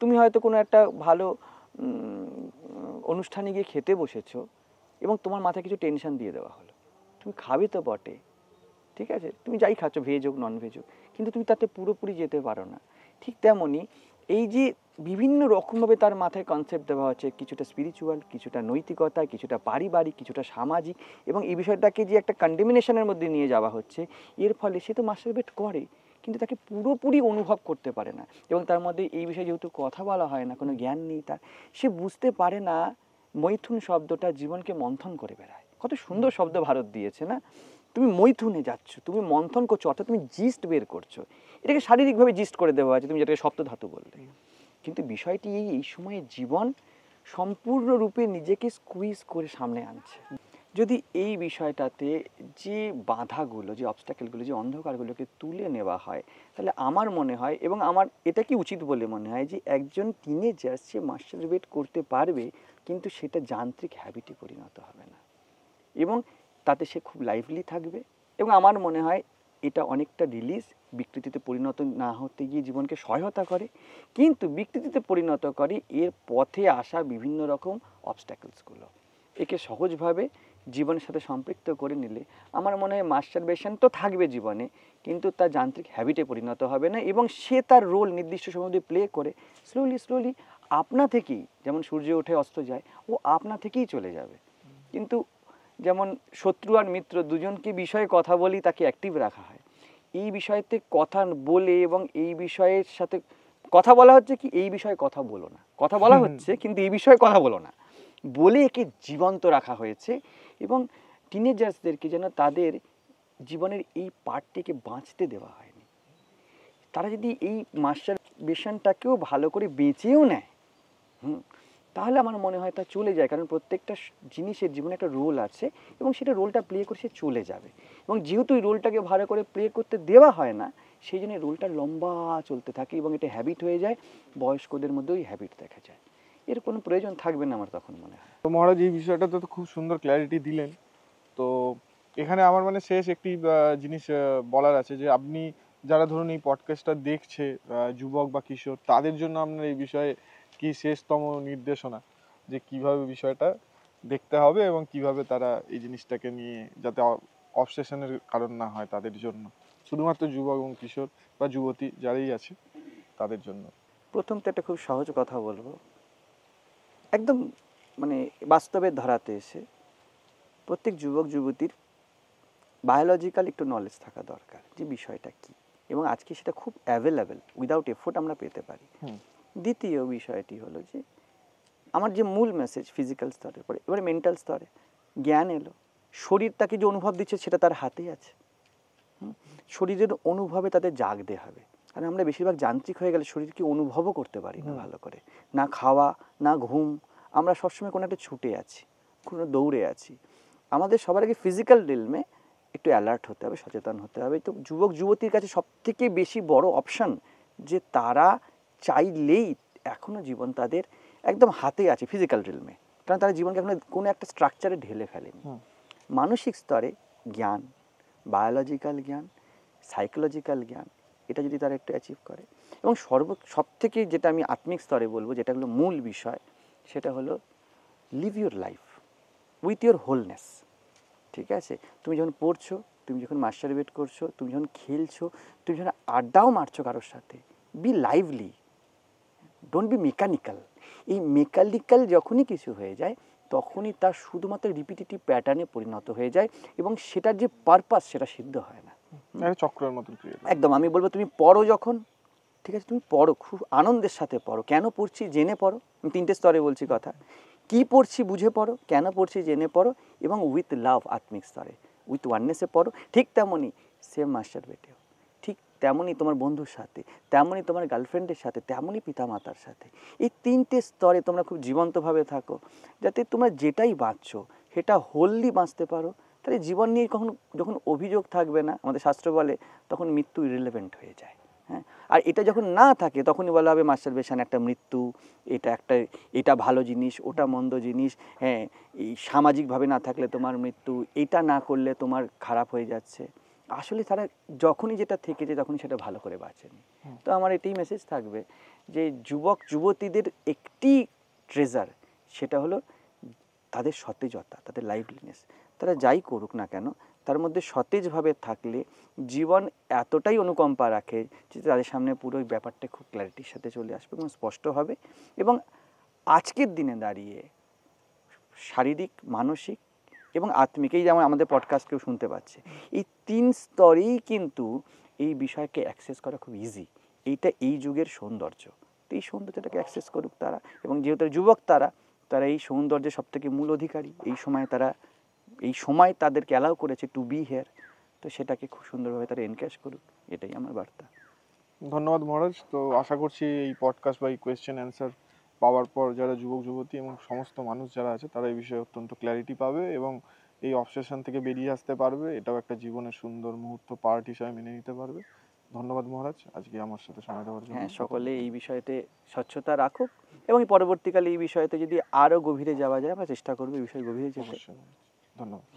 তুমি হয়তো কোনো একটা ভালো অনুষ্ঠানে গিয়ে খেতে বসেছো এবং তোমার মাথায় কিছু টেনশন দিয়ে দেওয়া হলো, তুমি খাবে তো বটে, ঠিক আছে, তুমি যাই খাচ্ছ, ভেজ হোক নন ভেজ হোক, কিন্তু তুমি তাতে পুরোপুরি যেতে পারো না। ঠিক তেমনই এই যে বিভিন্ন রকমভাবে তার মাথায় কনসেপ্ট দেওয়া হচ্ছে, কিছুটা স্পিরিচুয়াল, কিছুটা নৈতিকতা, কিছুটা পারিবারিক, কিছুটা সামাজিক, এবং এই বিষয়টাকে যে একটা কন্ডেমিনেশনের মধ্যে নিয়ে যাওয়া হচ্ছে, এর ফলে সে তো মাস্টারবেট করে কিন্তু তাকে পুরোপুরি অনুভব করতে পারে না। এবং তার মধ্যে এই বিষয়ে যেহেতু কথা বলা হয় না, কোনো জ্ঞান নেই তার, সে বুঝতে পারে না মৈথুন শব্দটা জীবনকে মন্থন করে বেড়ায়। কত সুন্দর শব্দ ভারত দিয়েছে না, তুমি মৈথুনে যাচ্ছ, তুমি মন্থন করছো, অর্থাৎ তুমি জিস্ট বের করছো। এটাকে শারীরিকভাবে জিস্ট করে দেওয়া আছে, তুমি যেটাকে সপ্তধাতু বললে। কিন্তু বিষয়টি এই সময়ে জীবন সম্পূর্ণরূপে নিজেকে স্কুইজ করে সামনে আনছে। যদি এই বিষয়টাতে যে বাধাগুলো, যে অবস্ট্যাকেলগুলো, যে অন্ধকারগুলোকে তুলে নেওয়া হয়, তাহলে আমার মনে হয়, এবং আমার এটা কি উচিত বলে মনে হয়, যে একজন টিনেজার সে মাস্টারবেট করতে পারবে, কিন্তু সেটা যান্ত্রিক হ্যাবিটে পরিণত হবে না, এবং তাতে সে খুব লাইভলি থাকবে। এবং আমার মনে হয় এটা অনেকটা রিলিজ, বিকৃতিতে পরিণত না হতে গিয়ে জীবনকে সহায়তা করে, কিন্তু বিকৃতিতে পরিণত করে এর পথে আসা বিভিন্ন রকম অবস্ট্যাকলসগুলো। একে সহজভাবে জীবনের সাথে সম্পৃক্ত করে নিলে আমার মনে হয় মাস্টারবেশন তো থাকবে জীবনে, কিন্তু তার যান্ত্রিক হ্যাবিটে পরিণত হবে না, এবং সে তার রোল নির্দিষ্ট সময় দিয়ে প্লে করে স্লোলি আপনা থেকেই, যেমন সূর্য ওঠে অস্ত যায়, ও আপনা থেকেই চলে যাবে। কিন্তু যেমন শত্রু আর মিত্র দুজনকে বিষয়ে কথা বলি, তাকে অ্যাক্টিভ রাখা হয়। এই বিষয়তে কথা বলে, এবং এই বিষয়ের সাথে কথা বলা হচ্ছে কি, এই বিষয়ে কথা বলো না, কথা বলা হচ্ছে কিন্তু এই বিষয়ে কথা বলো না বলে একে জীবন্ত রাখা হয়েছে। এবং টিনেজার্সদেরকে যেন তাদের জীবনের এই পার্টটিকে বাঁচতে দেওয়া হয়নি। তারা যদি এই মাস্টারবেশনটাকেও ভালো করে বেঁচেও নেয়, তাহলে আমার মনে হয় তা চলে যায়, কারণ প্রত্যেকটা জিনিসের জীবনে একটা রোল আছে, এবং সেটা রোলটা প্লে করে সে চলে যাবে। এবং যেহেতু এই রোলটাকে ভালো করে প্লে করতে দেওয়া হয় না, সেই জন্য রোলটা লম্বা চলতে থাকে, এবং এটা হ্যাবিট হয়ে যায়, বয়স্কদের মধ্যেও এই হ্যাবিট দেখা যায়। এর কোনো প্রয়োজন থাকবে না আমার তখন মনে হয়। তো মহারাজ, এই বিষয়টা তো খুব সুন্দর ক্ল্যারিটি দিলেন। তো এখানে আমার মানে শেষ একটি জিনিস বলার আছে, যে আপনি যারা ধরুন এই পডকাস্টটা দেখছে, যুবক বা কিশোর, তাদের জন্য আপনার এই বিষয়ে কি শেষতম নির্দেশনা, যে কিভাবে বিষয়টা দেখতে হবে এবং কিভাবে তারা এই জিনিসটাকে নিয়ে যাতে অবসেশনের কারণ না হয় তাদের জন্য, শুধুমাত্র যুবক এবং কিশোর বা যুবতী যারাই আছে তাদের জন্য? প্রথম তো একটা খুব সহজ কথা বলবো, একদম মানে বাস্তবের ধারাতে এসে প্রত্যেক যুবক যুবতীর বায়োলজিক্যাল একটু নলেজ থাকা দরকার, যে বিষয়টা কি, এবং আজকে সেটা খুব অ্যাভেলেবেল, উইদাউট এফোর্ট আমরা পেতে পারি। দ্বিতীয় বিষয়টি হলো যে আমার যে মূল মেসেজ ফিজিক্যাল স্তরের পরে, এবারে মেন্টাল স্তরে জ্ঞান এলো, শরীর তাকে যে অনুভব দিচ্ছে সেটা তার হাতে আছে। শরীরের অনুভবে তাদের জাগতে হবে, কারণ আমরা বেশিরভাগ যান্ত্রিক হয়ে গেলে শরীরকে অনুভবও করতে পারি না ভালো করে, না খাওয়া না ঘুম, আমরা সবসময় কোনো একটা ছুটে আছি, কোনো দৌড়ে আছি। আমাদের সবার আগে ফিজিক্যাল রিলমে একটু অ্যালার্ট হতে হবে, সচেতন হতে হবে। তো যুবক যুবতীর কাছে সবথেকে বেশি বড় অপশান, যে তারা চাইলেই এখনও জীবন তাদের একদম হাতে আছে ফিজিক্যাল রিলমে, কারণ তারা জীবনকে এখনো কোনো একটা স্ট্রাকচারে ঢেলে ফেলেনি। মানসিক স্তরে জ্ঞান, বায়োলজিক্যাল জ্ঞান, সাইকোলজিক্যাল জ্ঞান, এটা যদি তারা একটু অ্যাচিভ করে, এবং সব থেকে যেটা আমি আত্মিক স্তরে বলবো, যেটা হলো মূল বিষয়, সেটা হলো live your life with your wholeness. ঠিক আছে, তুমি যখন পড়ছো, তুমি যখন মাস্টারবেট করছো, তুমি যখন খেলছো, তুমি যখন আড্ডাও মারছো কারোর সাথে, be lively, don't be mechanical. এই মেকানিক্যাল যখনই কিছু হয়ে যায়, তখনই তার শুধুমাত্র রিপিটেটিভ প্যাটার্নে পরিণত হয়ে যায়, এবং সেটার যে পারপাস সেটা সিদ্ধ হয় না। চক্রের মতন ক্রিয়া। একদম, আমি বলবো তুমি পড়ো যখন, ঠিক আছে, তুমি পড়ো, খুব আনন্দের সাথে পড়ো। কেন পড়ছি জেনে পড়ো, আমি 3টে স্তরে বলছি কথা। কি পড়ছি বুঝে পড়ো, কেন পড়ছি জেনে পড়ো, এবং উইথ লাভ আত্মিক স্তরে, উইথ ওয়াননেসে পড়ো। ঠিক তেমনই সেম মাস্টার বেটেও, ঠিক তেমনই তোমার বন্ধুর সাথে, তেমনই তোমার গার্লফ্রেন্ডের সাথে, তেমনই পিতামাতার সাথে। এই 3টে স্তরে তোমরা খুব জীবন্তভাবে থাকো, যাতে তোমরা যেটাই বাঁচছো সেটা হোললি বাঁচতে পারো। তাহলে জীবন নিয়ে যখন অভিযোগ থাকবে না, আমাদের শাস্ত্র বলে, তখন মৃত্যু ইরিলেভেন্ট হয়ে যায়। হ্যাঁ, আর এটা যখন না থাকে, তখনই বলা হবে মাস্টারবেশন একটা মৃত্যু, এটা ভালো জিনিস, ওটা মন্দ জিনিস। হ্যাঁ, এই সামাজিকভাবে না থাকলে তোমার মৃত্যু, এটা না করলে তোমার খারাপ হয়ে যাচ্ছে। আসলে তারা যখনই যেটা থেকেছে তখনই সেটা ভালো করে বাঁচেনি। তো আমার এটাই মেসেজ থাকবে যে যুবক যুবতীদের একটি ট্রেজার, সেটা হলো তাদের সতেজতা, তাদের লাইভলিনেস। তারা যাই করুক না কেন, তার মধ্যে সতেজভাবে থাকলে জীবন এতটাই অনুকম্পা রাখে যে তাদের সামনে পুরো ব্যাপারটা খুব ক্ল্যারিটির সাথে চলে আসবে এবং স্পষ্ট হবে। এবং আজকের দিনে দাঁড়িয়ে শারীরিক, মানসিক এবং আত্মিক, এই যেমন আমাদের পডকাস্ট কেউ শুনতে পাচ্ছে, এই 3 স্তরেই কিন্তু এই বিষয়কে অ্যাক্সেস করা খুব ইজি। এইটা এই যুগের সৌন্দর্য। তো এই সৌন্দর্যটাকে অ্যাক্সেস করুক তারা, এবং যেহেতু যুবক তারা এই সৌন্দর্যের সবথেকে মূল অধিকারী। এই সময় তাদেরকে অ্যালাউ করেছে টু বি হেয়ার, তো সেটাকে খুব সুন্দরভাবে তারা এনক্যাশ করুক, এটাই আমার বার্তা। ধন্যবাদ মহারাজ। তো আশা করছি এই পডকাস্ট বা এই কোয়েশ্চেন অ্যান্সার পাওয়ার পর যারা যুবক যুবতী এবং সমস্ত মানুষ যারা আছে, তারা এই বিষয়ে অত্যন্ত ক্ল্যারিটি পাবে এবং এই অবসেশন থেকে বেরিয়ে আসতে পারবে। এটাও একটা জীবনের সুন্দর মুহূর্ত, পার্ট হিসাবে মেনে নিতে পারবে। ধন্যবাদ মহারাজ আজকে আমার সাথে সময় দেওয়ার জন্য। হ্যাঁ, সকলে এই বিষয়তে স্বচ্ছতা রাখুক, এবং পরবর্তীকালে এই বিষয়তে যদি আরও গভীরে যাওয়া যায় আমরা চেষ্টা করবো এই বিষয়ে গভীরে যেতে। অবশ্যই। ধন্যবাদ।